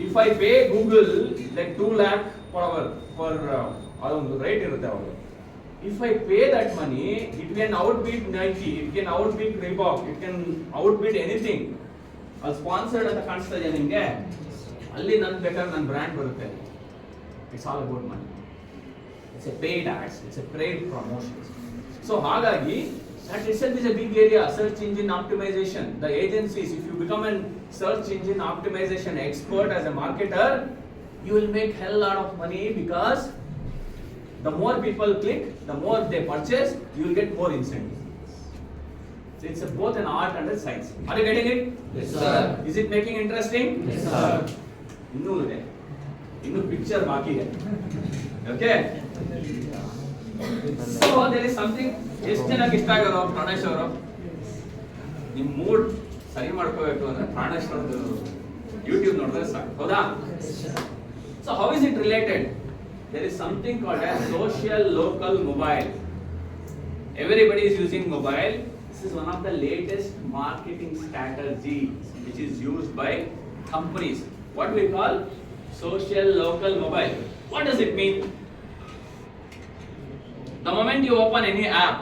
If I pay Google like 2 lakh per hour for ಅದೊಂದು rate ಇರುತ್ತೆ ಅವರು. If I pay that money, it can outbid Nike, it can outbid Reebok, it can outbid anything. ಅಲ್ಲಿ sponsored ಅಂತ ಕಾಣಿಸ್ತಾ ಇದೆ ನಿಮಗೆ, ಅಲ್ಲಿ ನನ್ ಬೇಕಾದ್ರೆ ನನ್ನ ಬ್ರ್ಯಾಂಡ್ ಬರುತ್ತೆ. It's all about money. It's a paid ads, it's a paid promotions. So ಹಾಗಾಗಿ that itself is a big area, search engine optimization. The agencies, if you become a search engine optimization expert as a marketer, you will make hell lot of money, because the more people click, the more they purchase, you will get more incentive. So it's both an art and a science. Are you getting it? Yes, sir. Is it making interesting? Yes, sir. ಇನ್ನೂ ಇದೆ, ಇನ್ನೂ picture ಬಾಕಿ ಇದೆ. Okay? So there is something. ಎಷ್ಟು ಜನಕ್ಕೆ ಇಷ್ಟ ಆಗೋರು ಪ್ರಾಣೇಶ್ ಅವರು? ನಿಮ್ಮ ಮೂಡ್ ಸರಿ ಮಾಡ್ಕೋಬೇಕು ಅಂದ್ರೆ ಪ್ರಾಣೇಶ್ ಅವ್ರದ್ದು ಯೂಟ್ಯೂಬ್ ನೋಡಿದ್ರೆ ಸಾಕು. ಹೌದಾ? So how is it related? There is something called as social local mobile. Everybody is using mobile. This is one of the latest marketing strategies which is used by companies. What we call social local mobile. What does it mean? The moment you open any app,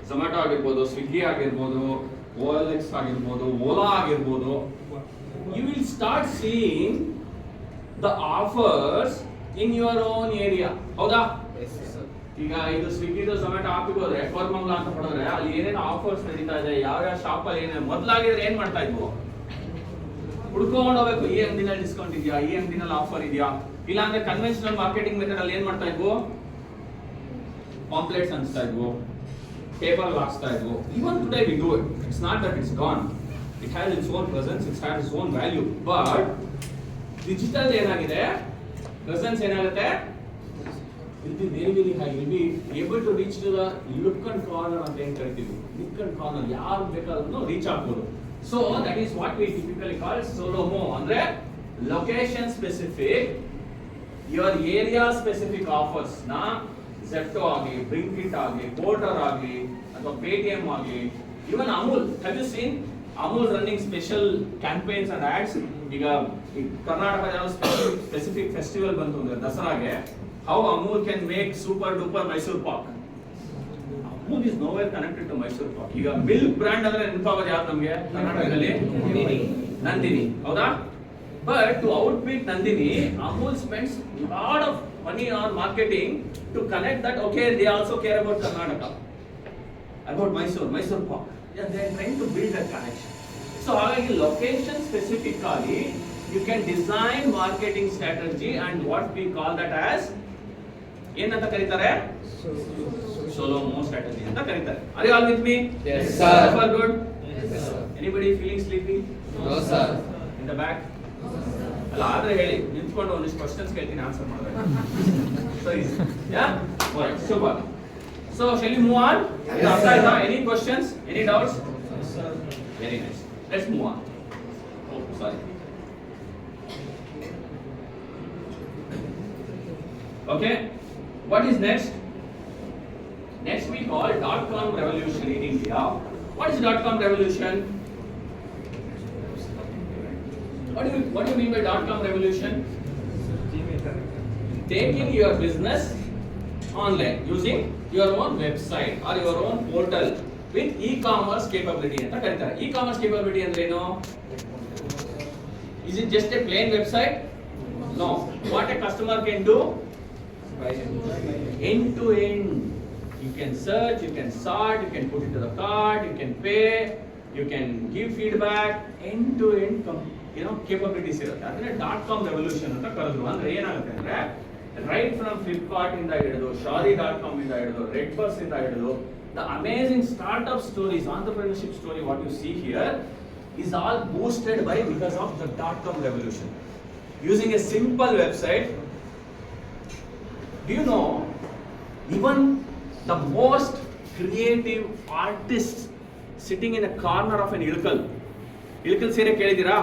Zomato ಆಗಿರ್ಬೋದು, Swiggy ಆಗಿರ್ಬೋದು, OLX ಆಗಿರ್ಬೋದು, Ola ಆಗಿರ್ಬೋದು, you will start seeing the offers in your own area. ಹೌದಾ? ಈಗ ಇದು ಸ್ವಿಗ್ಗಿದು Zomato ಆಪಿಗೆ ಹೋದ್ರೆ ಕೋರ್ಮಂಗ್ಲ ಅಂತ ಪಡೆದ್ರೆ ಅಲ್ಲಿ ಏನೇನು ಆಫರ್ಸ್ ನಡೀತಾ ಇದೆ, ಯಾವ ಶಾಪಲ್ಲಿ ಏನೇನು ಮೊದಲಾಗಿದ್ರೆ ಏನ್ ಮಾಡ್ತಾ ಇದ್ವು, ಹುಡ್ಕೊಂಡು ಹೋಗ್ಬೇಕು. ಈ ಅಂಗಡಿನಲ್ಲಿ ಡಿಸ್ಕೌಂಟ್ ಇದೆಯಾ, ಈ ಅಂಗಡಿನಲ್ಲಿ ಆಫರ್ ಇದೆಯಾ, ಇಲ್ಲ ಅಂದ್ರೆ ಕನ್ವೆನ್ಷನಲ್ ಮಾರ್ಕೆಟಿಂಗ್ ಮೆಥಡ್ ಅಲ್ಲಿ ಏನ್ ಮಾಡ್ತಾ ಇದ್ವು, ಪಾಂಪ್ಲೆಟ್ಸ್ ಅನ್ಸ್ತಾ ಇದ್ವು, ಪೇಪರ್ ಹಾಕ್ಸ್ತಾ ಇದ್ವು. Even today we do it. It's not that it's gone. It has its own presence, it has its own value. But digital ಏನಾಗಿದೆ, presence ಏನಾಗುತ್ತೆ, will be very very high. Will be able to reach to the look and corner ಅಂತ ಏನ್ ಕರಿತೀವಿ, look and corner ಯಾರು ಬೇಕಾದ್ರೂ reach ಆಗ್ಬೋದು. So that is what we typically call SOLOMO. ಅಂದ್ರೆ location specific, your area specific offers ನ Zepto ಆಗಲಿ, Blinkit ಆಗಲಿ, Porter ಆಗಲಿ ಅಥವಾ Paytm ಆಗಲಿ, even Amul. Have you seen Amul running special campaigns and ads? ಈಗ ಕರ್ನಾಟಕದ ಯಾವ ಸ್ಪೆಸಿಫಿಕ್ ಫೆಸ್ಟಿವಲ್ ಬಂತು ಅಂದ್ರೆ ದಸರಾಗೆ, how Amul can make super duper Mysore Pak. Amul is nowhere connected to Mysore Pak. ಈಗ ಮಿಲ್ಕ್ ಬ್ರ್ಯಾಂಡ್ ಅಂದ್ರೆ ನೆನಪಾಗೋದು ಯಾವ್ದು ನಮಗೆ ಕರ್ನಾಟಕದಲ್ಲಿ? ನಂದಿನಿ. ಹೌದಾ? But to outbid Nandini, Amul spends a lot of money on marketing to connect that, okay, they also care about Karnataka, about Mysore Pak. Yeah, they are trying to build that connection. So, location specifically, you can design marketing strategy and what we call that as ಏನಂತ ಕರೀತಾರೆ, SOLOMO strategy ಅಂತ ಕರೀತಾರೆ. Are you all with me? Yes, sir. Far good? Yes, sir. Anybody feeling sleepy? No, sir. In the back? ಅಲ್ಲ ಆದ್ರೆ ಹೇಳಿ, ನಿಂತ್ಕೊಂಡು ಒಂದಿಷ್ಟು questions ಕೇಳ್ತೀನಿ, ಆನ್ಸರ್ ಮಾಡಬೇಕು. ಸರಿ, ಯಾ? Alright, super. So, shall we move on? Yes, sir. Any questions? Any doubts? Yes, sir. Very nice. Let's move on. Oh, sorry. Okay, what is next? Next we call .com revolution in India. What is .com revolution? What do you mean by .com revolution? Taking your business online using your own website or your own portal with e-commerce capability ಅಂತ ಕರೀತಾರೆ. E-commerce capability ಅಂದ್ರೆ ಏನು? Is it just a plain website? No. What a customer can do? End to end. You can search, you can sort, you can put it to the cart, you can pay, you can give feedback. End to end capabilities ಇರುತ್ತೆ. ಅದನ್ನ .com revolution ಅಂತ ಕರೆದ್ರು. ಅಂದ್ರೆ ಏನಾಗುತ್ತೆ ಅಂದ್ರೆ right from Flipkart ಇಂದ ಹಿಡಿದು Shaadi.com ಇಂದ ಹಿಡಿದು Redbus ಇಂದ ಹಿಡಿದು the amazing startup stories, entrepreneurship story what you see here is all boosted by because of the .com revolution. Using a simple website. Do you know even the most creative artists sitting in a corner of an Ilkal ಸೀರೆ ಕೇಳಿದ್ದೀರಾ?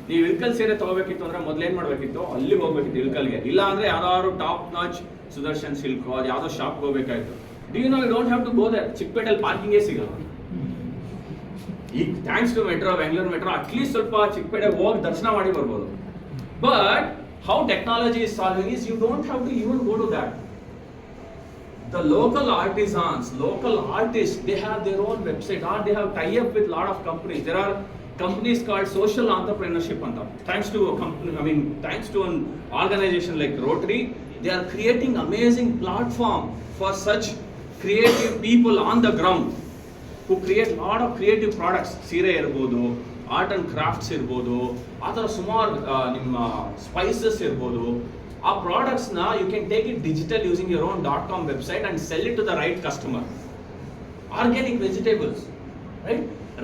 ನೀವು ಇಳಕಲ್ ಸೀರೆ ತಗೋಬೇಕಿತ್ತು ಅಂದ್ರೆ ಮೊದಲು ಏನ್ ಮಾಡ್ಬೇಕಿತ್ತು, ಅಲ್ಲಿಗೆ ಹೋಗ್ಬೇಕಿತ್ತು ಇಳಕಲ್ಗೆ. ಇಲ್ಲ ಅಂದ್ರೆ ಯಾವ್ದಾದ್ರು ಟಾಪ್ ನಾಚ್ ಸುದರ್ಶನ್ ಸಿಲ್ಕ್ ಅದು ಯಾವ್ದೋ ಶಾಪ್ ಹೋಗ್ಬೇಕಾಯ್ತು. Do you know you don't have to go there. ಚಿಕ್ಕಪೇಟೆಲ್ ಪಾರ್ಕಿಂಗೇ ಸಿಗಲ್ಲ. ಈಗ thanks to metro, Bengaluru metro, at least ಸ್ವಲ್ಪ ಚಿಕ್ಕಪೇಟೆ ಹೋಗಿ ದರ್ಶನ ಮಾಡಿ ಬರ್ಬೋದು. But how technology is solving is you don't have to even go to that. The local artisans, local artists, they have their own website or they have tie up with lot of companies. There are companies called social entrepreneurship anta. Thanks to a company, thanks to an organization like Rotary, they are creating amazing platform for such creative people on the ground who create lot of creative products. ಸೀರೆ ಇರಬಹುದು, art and crafts ಇರ್ಬೋದು, ಆ ಥರ ಸುಮಾರು ನಿಮ್ಮ spices ಇರ್ಬೋದು. ಆ ಪ್ರಾಡಕ್ಟ್ಸ್ನ you can take it digital using your own .com website and sell it to the right customer. Organic vegetables,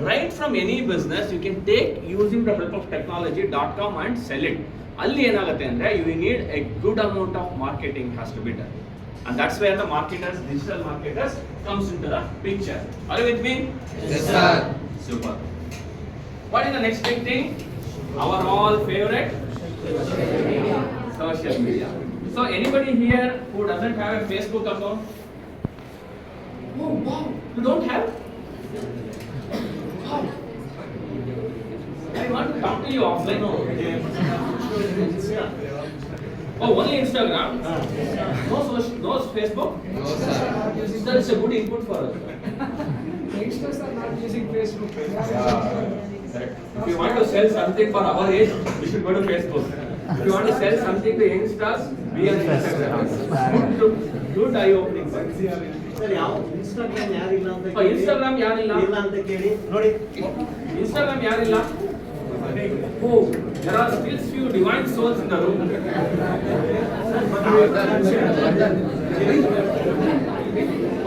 right from any business you can take using the help of technology .com and sell it. ಅಲ್ಲಿ ಏನಾಗುತ್ತೆ ಅಂದರೆ you need a good amount of marketing has to be done. And that's where the marketers, digital marketers comes into the picture. Are you with me? Yes, sir. Super. What is the next big thing? Our all favorite social media. So anybody here who doesn't have a Facebook account? Oh wow, you don't have? Wow. I want to talk to you offline. Oh, only Instagram? No social, no Facebook? No, sir. That is a good input for us. Youngsters are not using Facebook. Correct. If you want to sell something for our age, we should go to Facebook. If you want to sell something to youngsters, be on Instagram. Good eye-opening. Sir ಯಾವ Instagram ಯಾರಿಲ್ಲ ಅಂತ Oh, Instagram ಯಾರಿಲ್ಲ? ಇಲ್ಲ ಅಂತ ಕೇಳಿ ನೋಡಿ Instagram ಯಾರಿಲ್ಲ? Oh, there are still few divine souls in the room.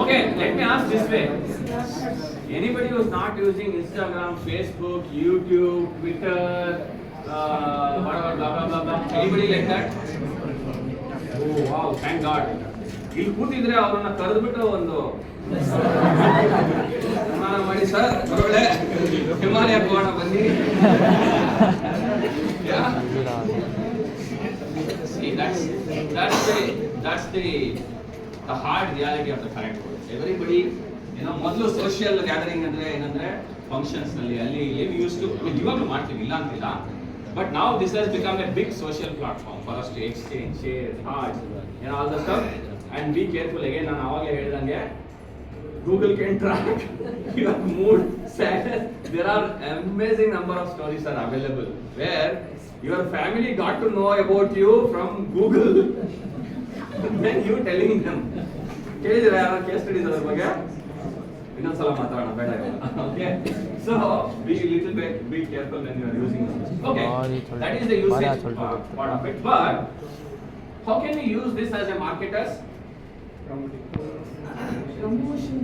Okay, let me ask this way. Anybody who is not using Instagram, Facebook, YouTube, Twitter, whatever, blah blah blah blah, anybody like that? Oh wow, thank God. ಇಲ್ಲಿ ಕೂತಿದ್ರೆ ಅವರನ್ನ ಕರೆದ್ಬಿಟ್ಟು ಒಂದು ಸನ್ಮಾನ ಮಾಡಿ sir ಒಳ್ಳೆ ಹಿಮಾಲಯ ಹೋಗೋಣ ಬನ್ನಿ. Yeah. See, that's the hard reality of the current world. Everybody, ಮೊದಲು social gathering ಅಂದ್ರೆ ಏನಂದ್ರೆ ಫಂಕ್ಷನ್ಸ್ ನಲ್ಲಿ ಅಲ್ಲಿ ಇಲ್ಲಿ ಯೂಸ್ ಟು ಇವಾಗಲೂ ಮಾಡ್ತೀವಿ ಇಲ್ಲ ಅಂತಿಲ್ಲ, ಬಟ್ ನಾವು this has become a big social platform for us to exchange share heart all the stuff and be careful. Again ನಾನು ಅವಾಗಲೇ ಹೇಳಿದಂಗೆ Google can track your mood, sadness. There are amazing number of stories are available where your family got to know about you from Google. Then you telling them. ಕೇಳಿದ್ರೆ ಯಾರು case studies ಅದ್ರ ಬಗ್ಗೆ ಇನ್ನೊಂದ್ಸಲ ಮಾತಾಡೋಣ ಬೇಡ. Okay, so be careful when you are using this. Okay, that is the usage part of it. But how can we use this as a marketers? Promotion,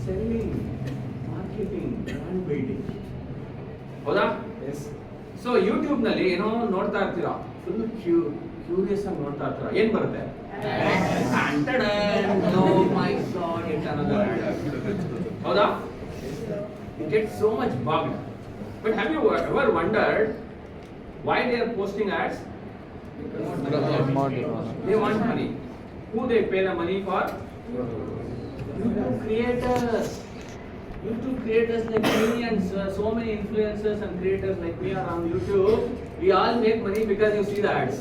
selling, marketing, brand building. ಹೌದಾ? So YouTube ನಲ್ಲಿ ಏನೋ ನೋಡ್ತಾ ಇರ್ತೀರಾ, full curious ಆಗಿ ನೋಡ್ತಾ ಇರ್ತೀರಾ, ಏನ್ ಬರುತ್ತೆ? Oh my God, it's another ad. ಹೌದಾ? It gets so much bugged. But have you ever wondered why they are posting ads? They want money. Who they pay the money for? YouTube creators. YouTube creators like me and so many influencers and creators like me are on YouTube. We all make money because you see the ads.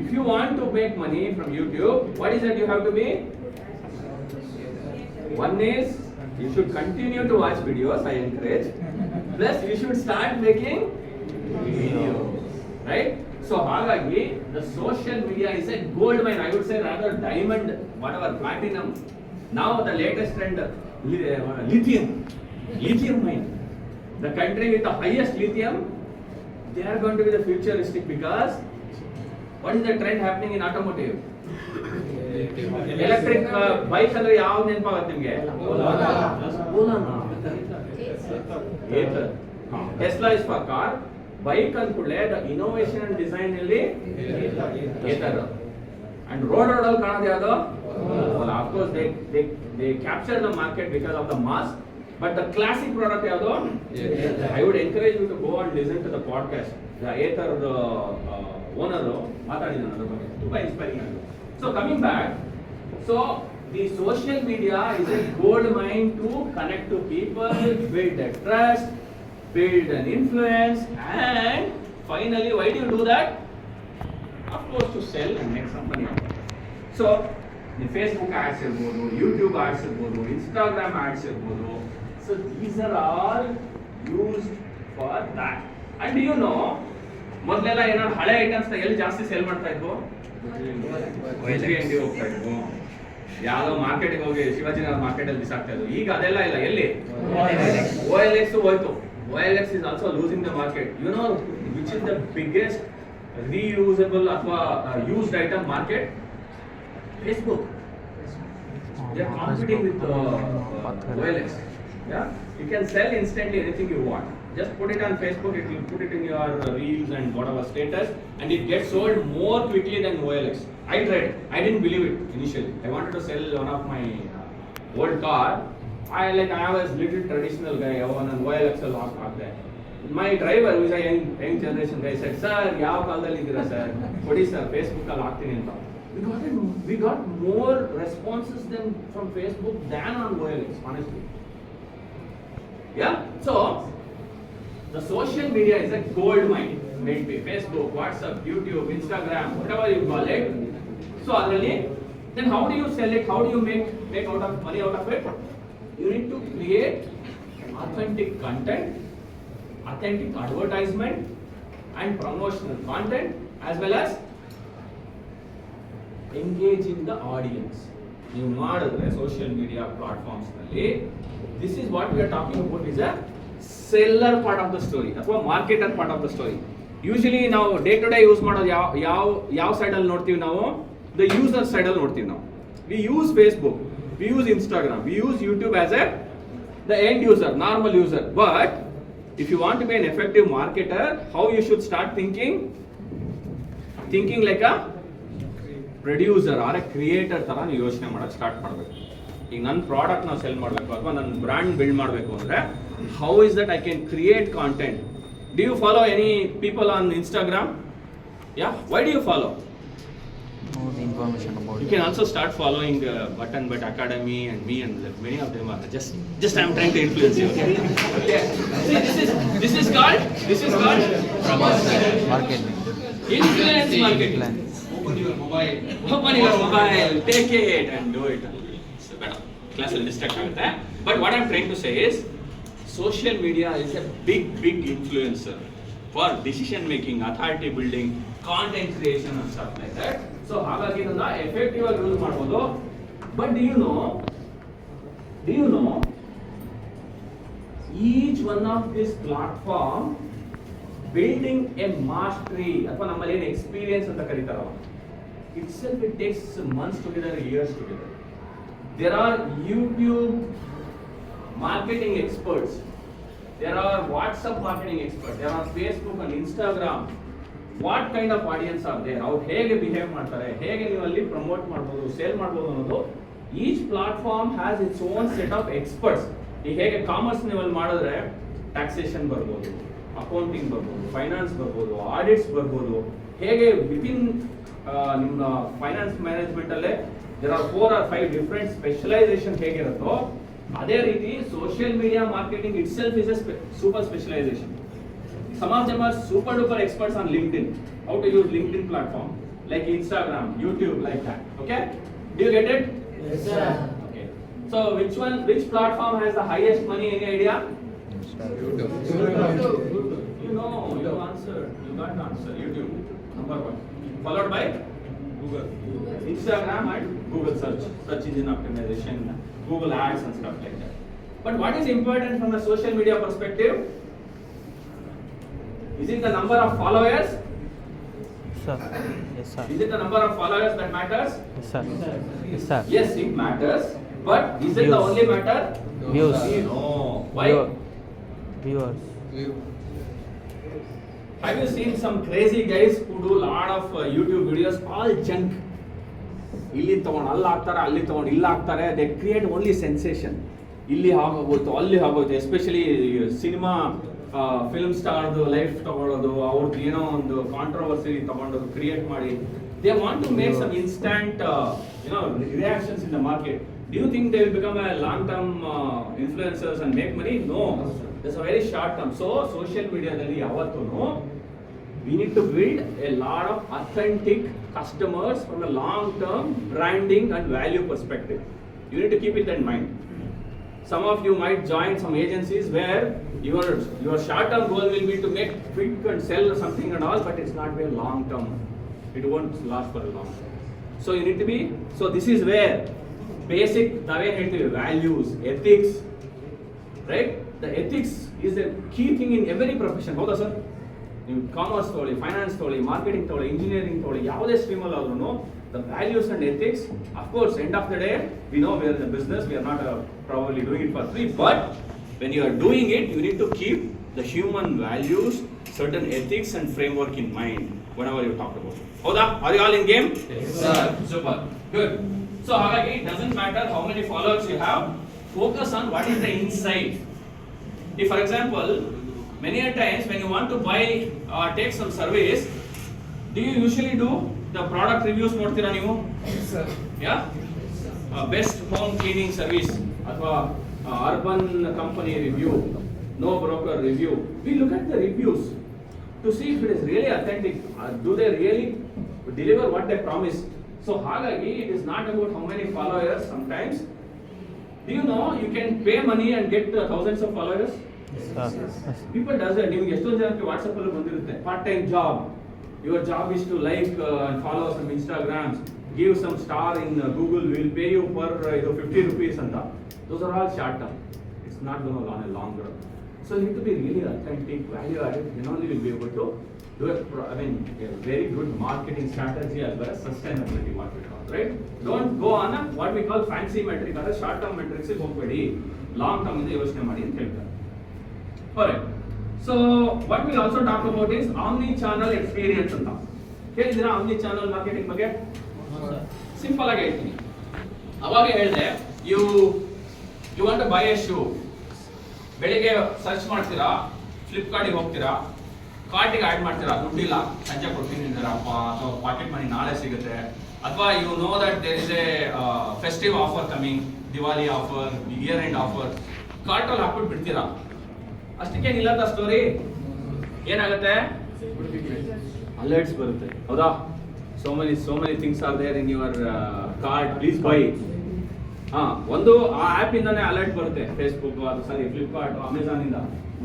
If you want to make money from YouTube, what is that you have to be? One is you should continue to watch videos, I encourage. Plus you should start making videos, right? So ಹಾಗಾಗಿ the social media is a gold mine, I would say rather diamond, whatever, platinum. Now the latest trend, lithium mine. The country with the highest lithium, they are going to be the futuristic because what is the trend happening in automotive? Electric bike ಅಂದ್ರೆ ಯಾವ್ದು ನೆನಪಾಗುತ್ತೆ ನಿಮಗೆ? Ather. Tesla is for car. Bike ಅಂದ್ಕೂಡಲೇ the innovation and design ಅಲ್ಲಿ Ather. And road ಅಲ್ಲಿ ಕಾಣೋದು ಯಾವುದು? Well, of course they capture the market because of the mass, but the classic product ಯಾವುದು? I would encourage you to go and listen to the podcast. The Ather owner ಮಾತಾಡಿದ್ರು ಅದರ ಬಗ್ಗೆ, ತುಂಬಾ inspiring ಆಗಿದೆ. So coming back, so the social media is a gold mine to connect to people, build a trust, build an influence, and finally, why do you do that? Of course, to sell and make some money. So the Facebook ads irbodu, YouTube ads irbodu, Instagram ads irbodu. So these are all used for that. And do you know, ಮೊದಲೆಲ್ಲ ಏನಾದ್ರು ಹಳೆ items ನ ಎಲ್ಲಿ ಜಾಸ್ತಿ sale ಮಾಡ್ತಾ ಇದ್ವು? ಅಂಗಡಿ ಹೋಗ್ತಾ ಇದ್ವು, ಯಾವ್ದೋ ಮಾರ್ಕೆಟಿಗೆ ಹೋಗಿ ಶಿವಾಜಿನಗರ ಮಾರ್ಕೆಟ್ ಅಲ್ಲಿ ಬಿಸಾಕ್ತಾ ಇದ್ವು. ಈಗ ಅದೆಲ್ಲ ಇಲ್ಲ. ಎಲ್ಲಿ? OLX ಹೋಯ್ತು. OLX is also losing the market. You know which is the biggest reusable ಅಥವಾ used item market? Facebook. They are competing with OLX. Yeah, you can sell instantly anything you want. Just put it on Facebook, it will put it in your reels and whatever status, and it gets sold more quickly than OLX. I tried it. I didn't believe it initially. I wanted to sell one of my old car. I was little traditional guy. I want an OLX lock out there. My driver, who is a young generation guy, said, "Sir, ಯಾವ ಕಾಲದಲ್ಲಿ ಇದ್ದೀರಾ sir? ಕೊಡಿ sir, Facebook ಅಲ್ಲಿ ಹಾಕ್ತೀನಿ ಅಂತ." We got more responses than from Facebook than on OLX, honestly. Yeah, so the social media is a gold mine. maybe Facebook, WhatsApp, YouTube, Instagram, whatever you call it. So already, then how do you sell it? How do you make out of money out of it? You need to create authentic content, authentic advertisement, and promotional content, as well as engaging the audience. You ಮಾಡಿದ್ರೆ social media platforms ನಲ್ಲಿ, this is what we are talking about is a seller part of the story ಅಥವಾ marketer part of the story. Usually ನಾವು day to day use ಮಾಡೋದು ಯಾವ side ಅಲ್ಲಿ ನೋಡ್ತೀವಿ ನಾವು? The user side ಅಲ್ಲಿ ನೋಡ್ತೀವಿ ನಾವು. We use Facebook, we use Instagram, we use YouTube as the end user, normal user. But if you want to be an effective marketer, how you should start thinking like a producer or a creator ತರ ನೀವು ಯೋಚನೆ ಮಾಡೋಕೆ start ಮಾಡಬೇಕು. ಈಗ ನನ್ನ product ನಾವು cell ಮಾಡಬೇಕು ಅಥವಾ ನನ್ನ ಬ್ರ್ಯಾಂಡ್ ಬಿಲ್ಡ್ ಮಾಡಬೇಕು ಅಂದ್ರೆ how is that I can create content. Do you follow any people on Instagram? Yeah, why do you follow? Know the information about You it. can also start following Button But Academy and me, and many of them are just I'm trying to influence you. Okay. See, this is called Marketing. influence marketing. Influence. Open your mobile, take it and do it. So better. Class will distract ಆಗುತ್ತೆ. But what I'm trying to say is, social media is a big influencer for decision making, authority building, content creation and stuff like that. So ಹಾಗಾಗಿ ಇದನ್ನ effective ಆಗಿ use ಮಾಡಬಹುದು. But do you know each one of this platform building a mastery ಅಥವಾ ನಮ್ಮಲ್ಲಿ ಏನು experience ಅಂತ ಕರೀತಾರಲ್ಲ, itself it takes months together, years together. There are YouTube marketing experts, there are WhatsApp marketing experts, there are Facebook and Instagram. What kind of audience are there? ಅವ್ರು ಹೇಗೆ behave ಮಾಡ್ತಾರೆ, ಹೇಗೆ ನೀವು ಅಲ್ಲಿ ಪ್ರಮೋಟ್ ಮಾಡ್ಬೋದು, sale ಮಾಡ್ಬೋದು ಅನ್ನೋದು, each platform has its own set of experts. ಈಗ ಹೇಗೆ ಕಾಮರ್ಸ್ ನೀವು ಅಲ್ಲಿ ಮಾಡಿದ್ರೆ ಟ್ಯಾಕ್ಸೇಷನ್ ಬರ್ಬೋದು, ಅಕೌಂಟಿಂಗ್ ಬರ್ಬೋದು, ಫೈನಾನ್ಸ್ ಬರ್ಬೋದು, ಆಡಿಟ್ಸ್ ಬರ್ಬೋದು. ಹೇಗೆ ವಿತಿನ್ ನಿಮ್ಮ ಫೈನಾನ್ಸ್ ಮ್ಯಾನೇಜ್ಮೆಂಟ್ ಅಲ್ಲೇ there are 4 or 5 different specialisation ಹೇಗಿರುತ್ತೋ, ಅದೇ ರೀತಿ social media marketing itself is a super specialisation. Some of them are super duper experts on LinkedIn, how to use LinkedIn platform, like Instagram, YouTube, like that. Okay? Do you get it? Yes, sir. Okay. So which platform has the highest money? Any idea? YouTube. You know, you answered. You got the answer. YouTube, number 1. Followed by Google, Instagram, and Google search engine optimization, Google ads and stuff like that. But what is important from a social media perspective? Is it the number of followers? Sir. Yes, sir. Is it the number of followers that matters? Yes, sir. Yes, sir. Yes, it matters. But is it the Views. only matter? Views. No. Why? Viewers. Have you seen some crazy guys who do lot of YouTube videos, all junk? ಇಲ್ಲಿ ತಗೊಂಡು ಅಲ್ಲಿ ಹಾಕ್ತಾರೆ, ಅಲ್ಲಿ ತಗೊಂಡು ಇಲ್ಲಿ ಹಾಕ್ತಾರೆ. They create only sensation. ಇಲ್ಲಿ ಆಗೋಗೋಯ್ತು, ಅಲ್ಲಿ ಆಗೋಯ್ತು. ಎಸ್ಪೆಷಲಿ ಸಿನಿಮಾ ಫಿಲ್ಮ್ ಸ್ಟಾರ್ದು ಲೈಫ್ ತಗೊಳ್ಳೋದು, ಅವ್ರದ್ದು ಏನೋ ಒಂದು ಕಾಂಟ್ರವರ್ಸಿ ತಗೊಂಡು ಕ್ರಿಯೇಟ್ ಮಾಡಿ, they want to make some instant reactions in the market. Do you think they will become a long-term influencers and make money? No. That's a very short term. So social media dalli yavattu we need to build a lot of authentic customers from a long-term branding and value perspective. You need to keep it in mind. Some of you might join some agencies where your short-term goal will be to make quick and sell something and all, but it's not very long-term. It won't last for a long time. So you need to be. So this is where basic values, ethics, right? The ethics is a key thing in every profession. Howda sir? In commerce toli, finance toli, marketing toli, engineering toli, ಯಾವುದೇ stream ಅಲ್ಲಿ ಆದ್ರೂ the values and ethics, of course, end of the day, we know we are in the business, we are not probably doing it for free, but when you are doing it, you need to keep the human values, certain ethics and framework in mind whenever you talk about it. Howda? Are you all in game? Yes, sir. Super. Good. So ಹಾಗಾಗಿ it doesn't matter how many followers you have, focus on what is the insight. If for example, many a times when you want to buy or take some service, do you usually do the product reviews ನೋಡ್ತೀರಾ ನೀವು? Yes, sir. Yeah? Best home cleaning service ಅಥವಾ urban company review, no broker review. We look at the reviews. to see if it is really authentic. Do they really deliver what they promise? So ಹಾಗಾಗಿ it is not about how many followers. Sometimes, do you know you can pay money and get thousands of followers? Yes, sir. Yes. People does that. ನಿಮಗೆ ಎಷ್ಟೊಂದು ಜನಕ್ಕೆ WhatsApp ಅಲ್ಲಿ ಬಂದಿರುತ್ತೆ part time job. Your job is to like and follow some Instagrams, give some star in Google, we'll pay you per 50 rupees and that. Those are all short term. It's not going to go on a long run. So you need to be really authentic, value added, then only will be able to do a very good marketing strategy as well as sustainability, what we call, right? Don't go on a what we call fancy metric or a short term metrics ಹೋಗಬೇಡಿ, long term ಇಂದ ಯೋಚನೆ ಮಾಡಿ ಅಂತ ಹೇಳ್ತಾರೆ. Alright. So what we'll also talk about is omni-channel experience ಅಂತ. ಹೇಳಿದಿರಾ omni-channel marketing ಬಗ್ಗೆ? Simple ಆಗಿ ಹೇಳ್ತೀನಿ. ಅವಾಗ ಹೇಳಿದೆ you want to buy a shoe. ಬೆಳಿಗ್ಗೆ ಸರ್ಚ್ ಮಾಡ್ತೀರಾ, ಫ್ಲಿಪ್ಕಾರ್ಟಿಗೆ ಹೋಗ್ತೀರಾ, ಕಾರ್ಟಿಗೆ ಆಡ್ ಮಾಡ್ತೀರಾ, ದುಡ್ಡಿಲ್ಲ ಸಂಜೆ ಕೊಡ್ತೀನಿ ಅಂತೀರಪ್ಪ, ಅಥವಾ ಪಾಕೆಟ್ ಮನಿ ನಾಳೆ ಸಿಗುತ್ತೆ, ಅಥವಾ you know that there is a festive offer coming, Diwali offer, year end offer, ಕಾರ್ಟಲ್ಲಿ ಹಾಕ್ಬಿಟ್ಟು ಬಿಡ್ತೀರಾ. ಅಷ್ಟಕ್ಕೇನಿಲ್ಲದ ಸ್ಟೋರಿ ಏನಾಗುತ್ತೆ, ಅಲರ್ಟ್ಸ್ ಬರುತ್ತೆ, ಹೌದಾ? So many things are there in your cart, please buy. ಒಂದು ಆ ಆ್ಯಪ್ ಇಂದಾನೆ ಅಲರ್ಟ್ ಬರುತ್ತೆ, ಫೇಸ್ಬುಕ್ ಅದು ಸಾರಿ ಫ್ಲಿಪ್ಕಾರ್ಟ್ ಅಮೆಝಾನ್ ಇಂದ.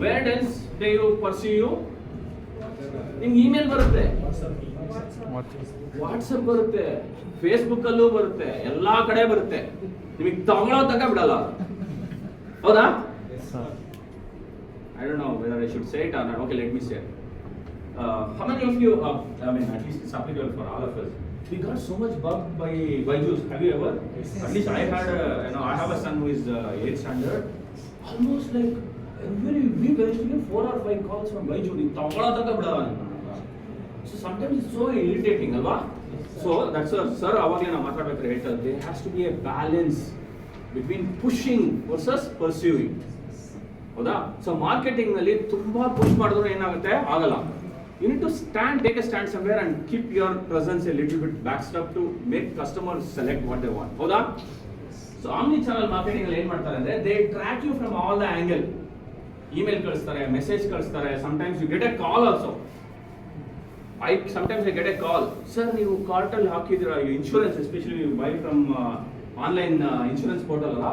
Where else they you pursue you? ನಿಮ್ಗೆ ಇಮೇಲ್ ಬರುತ್ತೆ, ವಾಟ್ಸಪ್ ಬರುತ್ತೆ, ಫೇಸ್ಬುಕ್ ಅಲ್ಲೂ ಬರುತ್ತೆ, ಎಲ್ಲಾ ಕಡೆ ಬರುತ್ತೆ. ನಿಮಗೆ ತಗೊಳ್ಳೋ ತನಕ ಬಿಡಲ್ಲ, ಹೌದಾ? I don't know whether I should say it or not. Okay, let me say it. How many of you, at least it's applicable for all of us, we got so much bugged by Byju's. Have you ever? At least I had, I have a son who is 8th standard. Almost like every week I used to get 4 or 5 calls from Byju. So sometimes it's so irritating, alva? So that's sir, avagle na matadbekare ಹೇಳ್ತಾರೆ, there has to be a balance between pushing versus pursuing. ಹೌದಾ? So marketing ನಲ್ಲಿ ತುಂಬಾ push ಮಾಡಿದ್ರು ಏನಾಗುತ್ತೆ, ಆಗಲ್ಲ. You need to take a stand somewhere and keep your presence a little bit backstep to make customers select what they want. ಹೌದಾ? So Omni channel marketing ಅಲ್ಲಿ ಏನ್ ಮಾಡ್ತಾರೆ ಅಂದ್ರೆ, they track you from all the angle. Email ಕಳಿಸ್ತಾರೆ, message ಕಳಿಸ್ತಾರೆ, sometimes you get a call also. Sometimes I get a call, sir ನೀವು cart ಅಲ್ಲಿ ಹಾಕಿದಿರಾ insurance, especially you buy from online insurance portal ಅಲ್ಲ,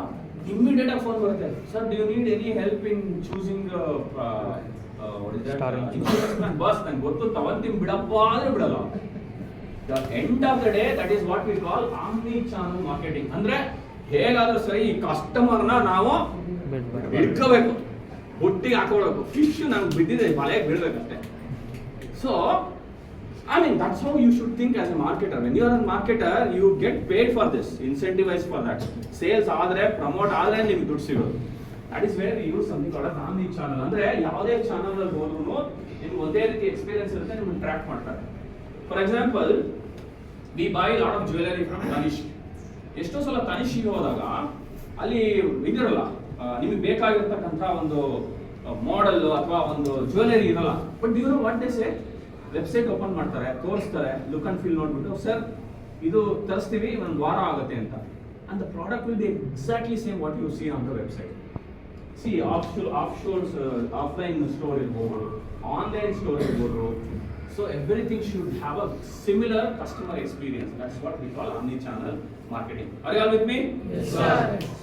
ಇಮಿಡಿಯೇಟ್ ಆಗಿ phone ಬರುತ್ತೆ, sir do you need any help in choosing insurance plan? ಬಸ್ ನಂಗೆ ಗೊತ್ತು, ತಗೊಂತೀನಿ ಬಿಡಪ್ಪ ಅಂದ್ರೆ ಬಿಡಲ್ಲ. The end of the day that is what we call omni channel marketing. ಅಂದ್ರೆ ಹೇಗಾದ್ರೂ ಸರಿ ಈ ಕಸ್ಟಮರ್ನ ನಾವು ಹಿಡ್ಕೋಬೇಕು, ಬುಟ್ಟಿಗೆ ಹಾಕೊಳ್ಬೇಕು. ಫಿಶ್ ನಮ್ಗೆ ಬಿದ್ದಿದೆ, ಬಲೆಗೆ ಬೀಳ್ಬೇಕಷ್ಟೇ. So that's how you should think as a marketer. When you are a marketer, you get paid for this, incentivized for that. Sales ಆದರೆ, ಪ್ರಮೋಟ್ ಆದರೆ ನಿಮಗೆ ದುಡ್ಡು ಸಿಗೋದು. That is where we use something called as omni channel. ಅಂದ್ರೆ ಯಾವುದೇ channel ಅಲ್ಲಿ ಹೋದ್ರು ನಿಮ್ಗೆ ಒಂದೇ ರೀತಿ ಎಕ್ಸ್ಪೀರಿಯನ್ಸ್ ಇರುತ್ತೆ, ನಿಮ್ಮನ್ನು ಟ್ರ್ಯಾಕ್ ಮಾಡ್ತಾರೆ. For example, we buy a lot of jewelry from Tanishq. ಎಷ್ಟೋ ಸಲ ತನಿಷ್ಕಿಗೆ ಹೋದಾಗ ಅಲ್ಲಿ ಇದಿರಲ್ಲ, ನಿಮಗೆ ಬೇಕಾಗಿರ್ತಕ್ಕಂಥ ಒಂದು ಮಾಡೆಲ್ ಅಥವಾ ಒಂದು ಜ್ಯುವೆಲರಿ ಇರಲ್ಲ. But you know what they say, website open ಮಾಡ್ತಾರೆ, ತೋರಿಸ್ತಾರೆ, ಲುಕ್ ಅಂಡ್ ಫೀಲ್ ನೋಡ್ಬಿಟ್ಟು, ಸರ್ ಇದು ತರಿಸ್ತೀವಿ, ಒಂದು ವಾರ ಆಗುತ್ತೆ ಅಂತ. And the product will be exactly same what you see on the website. See offline store ಇರ್ಬೋದು, ಆನ್ಲೈನ್ ಸ್ಟೋರ್ ಇರ್ಬೋದು. So everything should have a similar customer experience. That's what we call omni channel marketing. Are you all with me? Yes, sir.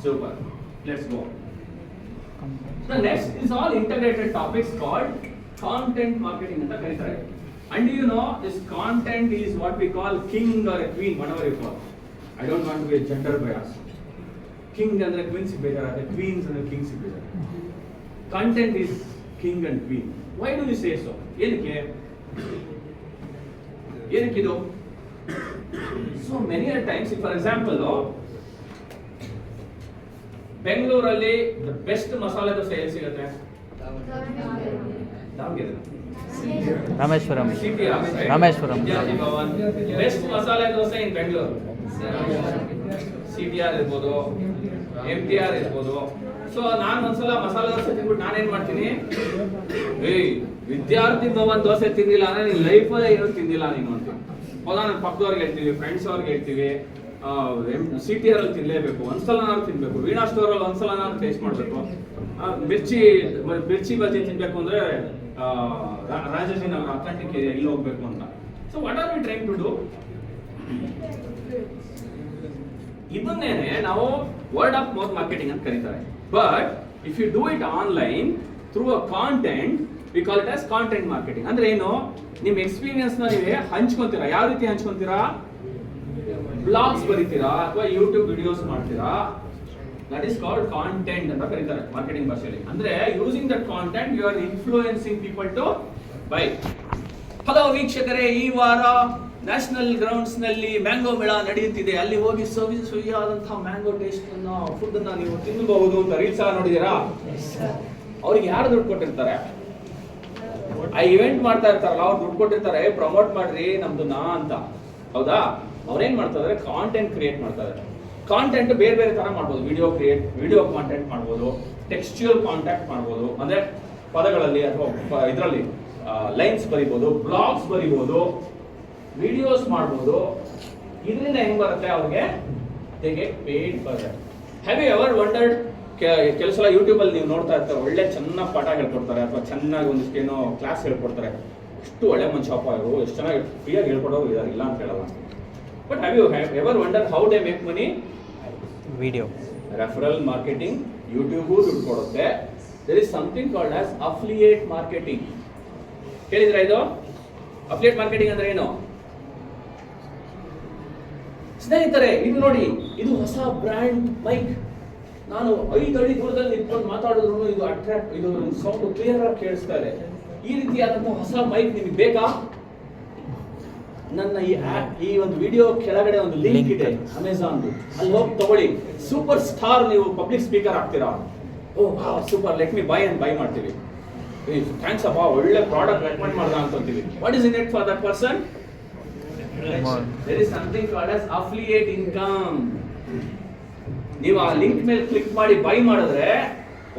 Super. Let's go. The next is all integrated topics called content marketing ಅಂತ ಕರೀತಾರೆ. And do you know this content is what we call king or a queen, whatever you call. I don't want to be a gender bias. King ಅಂದ್ರೆ queens ಬೇಜಾರಾಗುತ್ತೆ, queens ಅಂದ್ರೆ kings ಬೇಜಾರ. Content is king and queen. Why do you say so? ಏನಕ್ಕೆ ಇದು? So many a times, for example, ಬೆಂಗಳೂರಲ್ಲಿ the best masala dosa ಎಲ್ಲಿ ಸಿಗುತ್ತೆ? Davanagere. Rameswaram. CTR, right? Rameswaram. ವಿದ್ಯಾರ್ಥಿ ಭವನ್. ಬೆಸ್ಟ್ ಮಸಾಲೆ ದೋಸೆ ಇನ್ ಬೆಂಗಳೂರು. CTR ಇರ್ಬೋದು, MTR ಇರ್ಬೋದು. ಸೊ ನಾನು ಒಂದ್ಸಲ ಮಸಾಲೆ ದೋಸೆ ತಿನ್ಬಿಟ್ಟು ನಾನೇನ್ ಮಾಡ್ತೀನಿ, ವಿದ್ಯಾರ್ಥಿ ಭವನ್ ದೋಸೆ ತಿಂದಿಲ್ಲ ಅಂದ್ರೆ ನೀನ್ ಲೈಫಲ್ಲೇ ಏನೂ ತಿಂದಿಲ್ಲ ನೀನು ಅಂತ. ಹೌದಾ? ನನ್ನ ಪಕ್ಕದವ್ರಿಗೆ ಹೇಳ್ತೀವಿ, ಫ್ರೆಂಡ್ಸ್ ಅವ್ರಿಗೆ ಹೇಳ್ತೀವಿ. CTR ಅಲ್ಲಿ ತಿನ್ಲೇಬೇಕು, ಒಂದ್ಸಲನಾದ್ರು ತಿನ್ಬೇಕು, ವೀಣಾ ಸ್ಟೋರ್ ಅಲ್ಲಿ ಒಂದ್ಸಲನಾದ್ರು ಟೇಸ್ಟ್ ಮಾಡಬೇಕು. ಮಿರ್ಚಿ ಬಜ್ಜಿ ತಿನ್ಬೇಕು ಅಂದ್ರೆ ರಾಜಾಜಿನಗರ ಅಥೆಂಟಿಕ್ ಏರಿಯಾ ಇಲ್ಲಿ ಹೋಗ್ಬೇಕು ಅಂತ. So what are we trying to do? ಇದನ್ನೇನೆ ನಾವು ವರ್ಡ್ ಆಫ್ ಮೌತ್ ಮಾರ್ಕೆಟಿಂಗ್ ಅಂತ ಕರೀತಾರೆ. But if you do it online through a content, we call it as content marketing. ಅಂದ್ರೆ ಏನು? ನಿಮ್ ಎಕ್ಸ್ಪೀರಿಯನ್ಸ್ ನ ನೀವೇ ಹಂಚ್ಕೊಂತೀರಾ. ಯಾವ ರೀತಿ ಹಂಚ್ಕೊಂತೀರಾ? ಬ್ಲಾಗ್ಸ್ ಬರೀತೀರಾ ಅಥವಾ ಯೂಟ್ಯೂಬ್ ವಿಡಿಯೋಸ್ ಮಾಡ್ತೀರಾ. ದಟ್ ಈಸ್ ಕಾಲ್ಡ್ ಕಾಂಟೆಂಟ್ ಅಂತ ಕರೀತಾರೆ ಮಾರ್ಕೆಟಿಂಗ್ ಭಾಷೆಯಲ್ಲಿ. ಅಂದ್ರೆ using that content you are influencing people to buy. Hello ವೀಕ್ಷಕರೇ, ಈ ವಾರ ನ್ಯಾಷನಲ್ ಗ್ರೌಂಡ್ಸ್ ನಲ್ಲಿ ಮ್ಯಾಂಗೋ ಮೇಳ ನಡೆಯುತ್ತಿದೆ. ಅಲ್ಲಿ ಹೋಗಿ ಸವಿಯಾದಂತಹ ಮ್ಯಾಂಗೋ ಟೇಸ್ಟ್ ಫುಡ್ ಅನ್ನ ನೀವು ತಿನ್ನಬಹುದು ಅಂತ ರೀಲ್ಸ್ ನೋಡಿದೀರಾ? ಅವ್ರಿಗೆ ಯಾರು ದುಡ್ಡು ಕೊಟ್ಟಿರ್ತಾರೆ? ಆ ಇವೆಂಟ್ ಮಾಡ್ತಾ ಇರ್ತಾರಲ್ಲ, ಅವ್ರು ದುಡ್ಡು ಕೊಟ್ಟಿರ್ತಾರೆ, ಪ್ರಮೋಟ್ ಮಾಡ್ರಿ ನಮ್ದನ್ನ ಅಂತ. ಹೌದಾ? ಅವ್ರೇನ್ ಮಾಡ್ತಾರೆ? ಕಾಂಟೆಂಟ್ ಕ್ರಿಯೇಟ್ ಮಾಡ್ತಾರೆ. ಕಾಂಟೆಂಟ್ ಬೇರೆ ಬೇರೆ ತರ ಮಾಡ್ಬೋದು. ವಿಡಿಯೋ ಕಾಂಟೆಂಟ್ ಮಾಡ್ಬೋದು, ಟೆಕ್ಸ್ಚುಯಲ್ ಕಾಂಟ್ಯಾಕ್ಟ್ ಮಾಡ್ಬೋದು, ಅಂದ್ರೆ ಪದಗಳಲ್ಲಿ ಅಥವಾ ಇದರಲ್ಲಿ ಲೈನ್ಸ್ ಬರಿಬೋದು, ಬ್ಲಾಗ್ಸ್ ಬರಿಬೋದು, ವಿಡಿಯೋಸ್ ಮಾಡ್ಬೋದು. ಇದರಿಂದ ಹೆಂಗ್ ಬರುತ್ತೆ ಅವ್ರಿಗೆ? They get paid for that. Have you ever wondered? ಕೆಲವು ಸಲ ಯೂಟ್ಯೂಬ್ ಅಲ್ಲಿ ನೀವು ನೋಡ್ತಾ ಇರ್ತಾರೆ, ಒಳ್ಳೆ ಚೆನ್ನಾಗಿ ಪಾಠ ಹೇಳ್ಕೊಡ್ತಾರೆ ಅಥವಾ ಚೆನ್ನಾಗಿ ಒಂದಿಷ್ಟು ಏನೋ ಕ್ಲಾಸ್ ಹೇಳ್ಕೊಡ್ತಾರೆ. ಎಷ್ಟು ಒಳ್ಳೆ ಮನುಷ್ಯಪ್ಪ ಇವರು, ಎಷ್ಟು ಚೆನ್ನಾಗಿ ಫ್ರೀಯಾಗಿ ಹೇಳ್ಕೊಡೋರು ಇದಾರೆ, ಇಲ್ಲ ಅಂತ ಹೇಳಲ್ಲ. But have you ever wonder how they make money? Video referral marketing. YouTube ದುಡ್ಡು ಕೊಡುತ್ತೆ. There is something called as affiliate marketing. ಕೇಳಿದ್ರ ಇದು? ಅಫಿಲಿಯೇಟ್ ಮಾರ್ಕೆಟಿಂಗ್ ಅಂದ್ರೆ ಏನು? ಸ್ನೇಹಿತರೆ, ಇದು ನೋಡಿ, ಇದು ಹೊಸ ಬ್ರ್ಯಾಂಡ್ ಮೈಕ್. ನಾನು 5 ಅಡಿ ದೂರದಲ್ಲಿ ನಿಂತ್ಕೊಂಡು ಮಾತಾಡಿದ್ರು ಇದು ಸೌಂಡ್ ಕ್ಲಿಯರ್ ಆಗಿ ಕೇಳಿಸ್ತಾ ಇದೆ. ಈ ರೀತಿಯಾದಂತಹ ಹೊಸ ಮೈಕ್ ನಿಮಗೆ ಬೇಕಾ? ನನ್ನ ಈ ಒಂದು ವಿಡಿಯೋ ಕೆಳಗಡೆ ಒಂದು ಲಿಂಕ್ ಇದೆ ಅಮೆಜಾನ್, ಅಲ್ಲಿ ಹೋಗಿ ತಗೊಳ್ಳಿ. ಸೂಪರ್ ಸ್ಟಾರ್ ನೀವು ಪಬ್ಲಿಕ್ ಸ್ಪೀಕರ್ ಆಗ್ತೀರಾ. Oh super, let me buy and buy ಮಾಡ್ತೀವಿ. ಥ್ಯಾಂಕ್ಸ್ ಅಪ್ಪ, ಒಳ್ಳೆ ಪ್ರಾಡಕ್ಟ್ ರೆಕಮೆಂಡ್ ಮಾಡ್ದ ಅಂತೀವಿ. What is in it for that person? There is something called as affiliate income. ನೀವು ಆ ಲಿಂಕ್ ಮೇಲೆ ಕ್ಲಿಕ್ ಮಾಡಿ ಬೈ ಮಾಡಿದ್ರೆ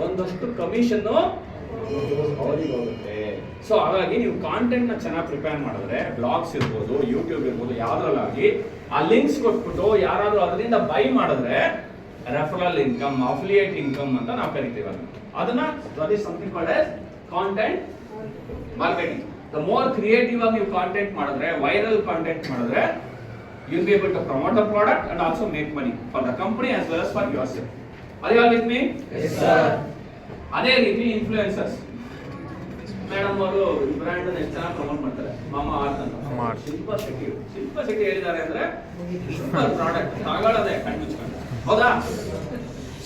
ಒಂದಷ್ಟು ಕಮಿಷನ್ ಅವರಿಗೆ ಹೋಗುತ್ತೆ. ಸೊ ಹಾಗಾಗಿ ನೀವು ಕಾಂಟೆಂಟ್ ನ ಚೆನ್ನಾಗಿ ಪ್ರಿಪೇರ್ ಮಾಡಿದ್ರೆ, ಬ್ಲಾಗ್ಸ್ ಇರ್ಬೋದು, ಯೂಟ್ಯೂಬ್ ಇರ್ಬೋದು, ಯಾವ್ದ್ರಲ್ಲಾಗಿ ಆ ಲಿಂಕ್ಸ್ ಕೊಟ್ಬಿಟ್ಟು ಯಾರಾದ್ರೂ ಅದರಿಂದ ಬೈ ಮಾಡಿದ್ರೆ ರೆಫರಲ್ ಇನ್ಕಮ್, ಅಫಿಲಿಯೇಟ್ ಇನ್ಕಮ್ ಅಂತ ನಾವು ಕರಿತೀವಿ. ಅದನ್ನ that is something called as content marketing. The more creative ಆಗಿ ನೀವು ಕಾಂಟೆಂಟ್ ಮಾಡಿದ್ರೆ, ವೈರಲ್ ಕಾಂಟೆಂಟ್ ಮಾಡಿದ್ರೆ, you will be able to promote the product and also make money for the company as well as for yourself. Are you all with me? Yes sir. ಅದೇ ರೀತಿ influencers. Madam ಅವರು brand ಅನ್ನು ಎಷ್ಟು ಚೆನ್ನಾಗಿ promote ಮಾಡ್ತಾರೆ. ಮಾಮಾ earth ಅಂತ. ಶಿಲ್ಪಾ ಶೆಟ್ಟಿ ಹೇಳಿದ್ದಾರೆ ಅಂದ್ರೆ ಸೂಪರ್ ಪ್ರಾಡಕ್ಟ್ ತಗೊಳ್ಳೋದೇ ಕಣ್ಮುಚ್ಕೊಂಡು. ಹೌದಾ?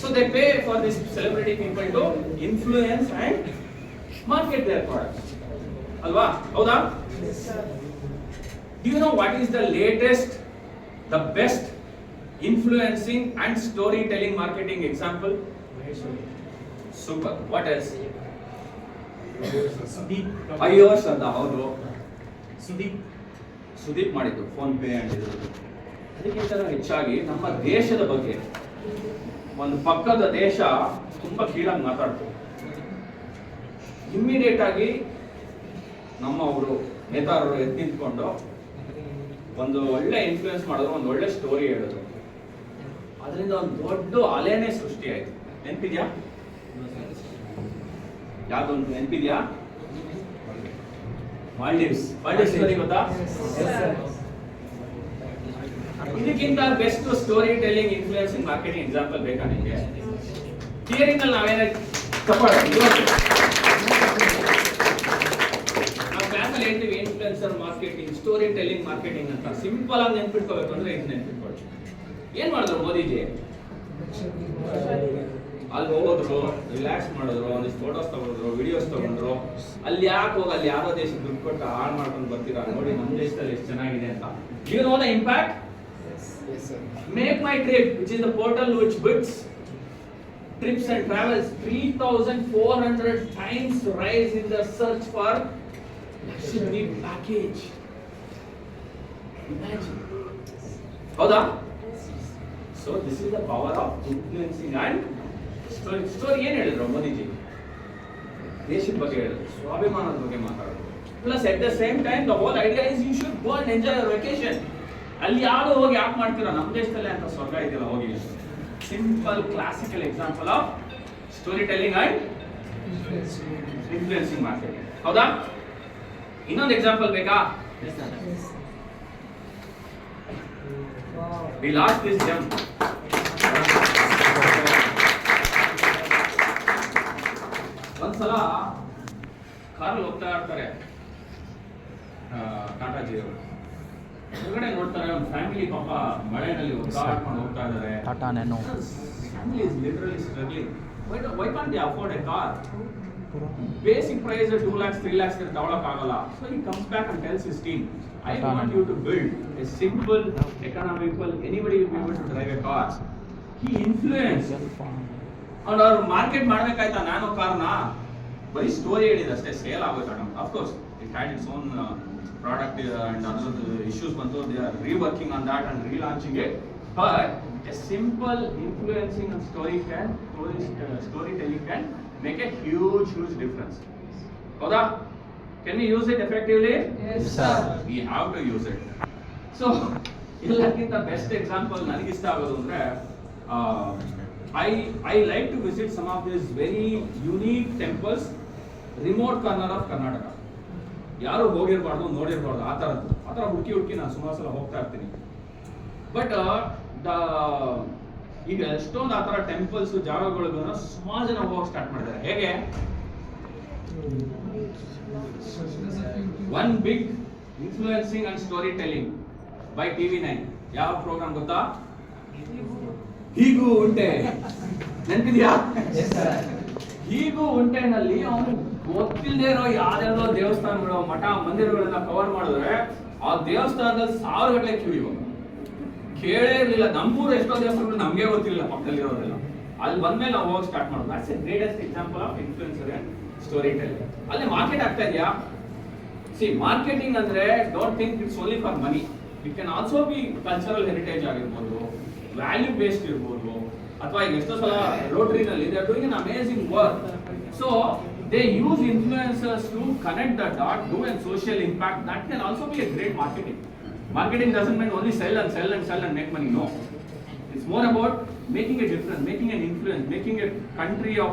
So they pay for this celebrity people to influence and market their product. ಅಲ್ವಾ? ಹೌದಾ? Do you know what is the latest, the best influencing and storytelling marketing example? Super. What else? ಅಯ್ಯೋ ಶ್ರದ್ಧಾ, ಹೌದು. ಸುದೀಪ್ ಮಾಡಿದ್ದು phone pay and ಇದು. ಅದಕ್ಕಿಂತ ಹೆಚ್ಚಾಗಿ ನಮ್ಮ ದೇಶದ ಬಗ್ಗೆ, ಒಂದು ಪಕ್ಕದ ದೇಶ ತುಂಬಾ ಕೀಳಾಗಿ ಮಾತಾಡ್ತು. ಇಮ್ಮಿಡಿಯೇಟ್ ಆಗಿ ನಮ್ಮವರು ನೇತಾರರು ಎದ್ದು ನಿಂತ್ಕೊಂಡು ಒಂದು ಒಳ್ಳೆ ಇನ್ಫ್ಲೂಯೆನ್ಸ್ ಮಾಡಿದ್ರು, ಒಂದು ಒಳ್ಳೆ ಸ್ಟೋರಿ ಹೇಳಿದ್ರು. ಅದರಿಂದ ಒಂದು ದೊಡ್ಡ ಅಲೆನೇ ಸೃಷ್ಟಿ ಆಯ್ತು. ನೆನಪಿದ್ಯಾ? ಯಾವ್ದೊಂದು ನೆನಪಿದ್ಯಾ? ಮಾಲ್ಡೀವ್ಸ್ ಗೊತ್ತಾ? ಇದಕ್ಕಿಂತ best story telling, influencing, marketing example ಬೇಕಾ ನಿಮಗೆ? ಥಿಯರಿಂಗ್ ಅಲ್ಲಿ ನಾವೇನ ಹೇಳ್ತೀವಿ influencer marketing, story telling marketing ಅಂತ. ಸಿಂಪಲ್ ಆಗಿ ನೆನ್ಪಿಟ್ಕೋಬೇಕು ಅಂದ್ರೆ ಇದು ನೆನ್ಪಿಟ್ಕೊಳ್ಳಿ. ಏನ್ ಮಾಡಿದ್ರು ಮೋದಿಜಿ? ಅಲ್ಲಿ ಹೋದ್ರು, ರಿಲ್ಯಾಕ್ಸ್ ಮಾಡಿದ್ರು, ಒಂದಿಷ್ಟು ಫೋಟೋಸ್ ತಗೊಂಡ್ರು, ವಿಡಿಯೋಸ್ ತಗೊಂಡ್ರು. ಅಲ್ಲಿ ಯಾಕೆ ಹೋಗಿ ಅಲ್ಲಿ ಯಾರೋ ದೇಶಕ್ಕೆ ದುಡ್ಡು ಕೊಟ್ಟು ಹಾಳು ಮಾಡ್ಕೊಂಡು ಬರ್ತೀರಾ? ನೋಡಿ ನಮ್ಮ ದೇಶದಲ್ಲಿ ಎಷ್ಟು ಚೆನ್ನಾಗಿದೆ ಅಂತ. You know the impact? MakeMyTrip, which is the portal which bids trips and travels 3,400 times rise in the search for luxury package. Imagine. Howda? So this is the power of influencing and story. ಏನು ಹೇಳಿದ್ರು ಮೋದಿಜಿ? ದೇಶದ ಬಗ್ಗೆ ಹೇಳಿದ್ರು, ಸ್ವಾಭಿಮಾನದ ಬಗ್ಗೆ ಮಾತಾಡಿದ್ರು. Plus at the same time the whole idea is you should go and enjoy your vacation. ಅಲ್ಲಿ ಯಾರು ಹೋಗಿ ಯಾಕೆ ಮಾಡ್ತೀರಾ, ನಮ್ಮ ದೇಶದಲ್ಲೇ ಅಂತ ಸ್ವರ್ಗ ಇದೆಯಲ್ಲ ಹೋಗಿ. Simple classical example of story telling and influencing marketing. ಹೌದಾ? ಇನ್ನೊಂದು ಎಕ್ಸಾಂಪಲ್ ಬೇಕಾ? We lost this gem. ಒಂದ್ಸಲ ಕಾರಲ್ಲಿ ಹೋಗ್ತಾ ಇರ್ತಾರೆ ಟಾಟಾಜಿ ಅವರು. ಹೊರಗಡೆ ನೋಡ್ತಾರೆ ಒಂದು ಫ್ಯಾಮಿಲಿ ಪಾಪ ಮಳೆನಲ್ಲಿ ಒದ್ದಾಡ್ಕೊಂಡು ಹೋಗ್ತಾ ಇದ್ದಾರೆ. Tata nano. Family is literally struggling. Why can't they afford a car? Basic price 2 lakhs, 3 lakhs ತಗೊಳಕ್ಕಾಗಲ್ಲ. So he comes back and tells his team, I want you to build a simple, economical, anybody will be able to drive a car. He influenced. And ಅವ್ರು market ಮಾಡ್ಬೇಕಾಯ್ತಾ nano ಕಾರ್ನ? ಬರೀ story ಹೇಳಿದ ಅಷ್ಟೇ, sale ಆಗೋಯ್ತಾ? Of course, it had its own product and other issues ಬಂತು. They are reworking on that and relaunching it. But a simple influencing and storytelling can make a huge difference. Howda? Can we use it effectively? Yes, sir. We have to use it. So, ಎಲ್ಲಕ್ಕಿಂತ best example ನನಗಿಷ್ಟ ಆಗೋದು ಅಂದ್ರೆ, I like to visit some of these very unique temples, remote corner of Karnataka. ಯಾರು ಹೋಗಿರಬಾರ್ದು, ನೋಡಿರಬಾರ್ದು, ಆ ಥರ ಹುಡುಕಿ ನಾನು ಸುಮಾರು ಸಲ ಹೋಗ್ತಾ ಇರ್ತೀನಿ. ಬಟ್ ಈಗ ಎಷ್ಟೊಂದು ಆ ಥರ ಟೆಂಪಲ್ಸ್ ಜಾಗಗಳಿಗೂ ಸುಮಾರು ಜನ ಹೋಗಕ್ಕೆ ಸ್ಟಾರ್ಟ್ ಮಾಡಿದ್ದಾರೆ. ಹೇಗೆ? One big influencing and story telling by TV9. ಯಾವ ಪ್ರೋಗ್ರಾಮ್ ಗೊತ್ತಾ? ಹೀಗೂ ಉಂಟೆ. ನೆನಪಿದ್ಯಾ? ಹೀಗೂ ಉಂಟೆನಲ್ಲಿ ಅವನು ಗೊತ್ತಿಲ್ಲದೆ ಇರೋ ಯಾವ್ದಾವ್ದೋ ದೇವಸ್ಥಾನಗಳು, ಮಠ, ಮಂದಿರಗಳೆಲ್ಲ ಕವರ್ ಮಾಡಿದ್ರೆ ಆ ದೇವಸ್ಥಾನದಲ್ಲಿ 1000 ಗಟ್ಟಲೆ ಕ್ಯೂ. ಇವಾಗ ಕೇಳೇ ಇರಲಿಲ್ಲ. ನಮ್ಮೂರು ಎಷ್ಟೋ ದೇವಸ್ಥಾನಗಳು ನಮಗೆ ಗೊತ್ತಿರಲಿಲ್ಲ, ಪಕ್ಕದಲ್ಲಿರೋದೆಲ್ಲ. ಅಲ್ಲಿ ಬಂದ್ಮೇಲೆ ನಾವು ಹೋಗಿ ಸ್ಟಾರ್ಟ್ ಮಾಡೋದು. That's a greatest example of influencer and story telling. ಅಲ್ಲಿ ಮಾರ್ಕೆಟ್ ಆಗ್ತಾ ಇದೆಯಾ? ಸಿ, ಮಾರ್ಕೆಟಿಂಗ್ ಅಂದ್ರೆ don't think it's only for money. It can also be cultural heritage ಆಗಿರ್ಬೋದು, ವ್ಯಾಲ್ಯೂ ಬೇಸ್ಡ್ ಇರ್ಬೋದು, ಅಥವಾ ಈಗ ಎಷ್ಟೋ ಸಲ ರೋಟರಿನಲ್ಲಿ they are doing an amazing work. So they use influencers to connect the dot, do a social impact. That can also be a great marketing. Marketing doesn't mean only sell and make money. No, it's more about making a difference, making an influence, making a country of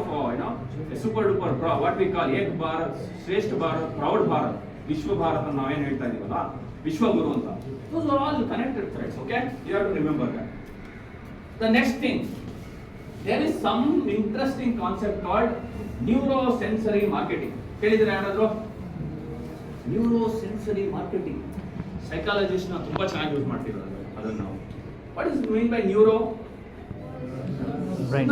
a super duper what we call Ek Bharat, Shrestha Bharat, Proud Bharat, Vishwa Bharat ಅಂತ ನಾವೇನು ಹೇಳ್ತಾ ಇದೀವಲ್ಲ, ವಿಶ್ವಗುರು ಅಂತ. Those are all connected threads. Okay, you have to remember that. The next thing, there is some interesting concept called neurosensory marketing. ಕೇಳಿದ್ರೆ ಯಾರಾದ್ರು? ನ್ಯೂರೋಸೆನ್ಸರಿ marketing psychologist ನ ತುಂಬಾ ಚೆನ್ನಾಗಿ ಯೂಸ್ ಮಾಡ್ತಿರೋದು ಅದನ್ನ ನಾವು. What is mean by neuro?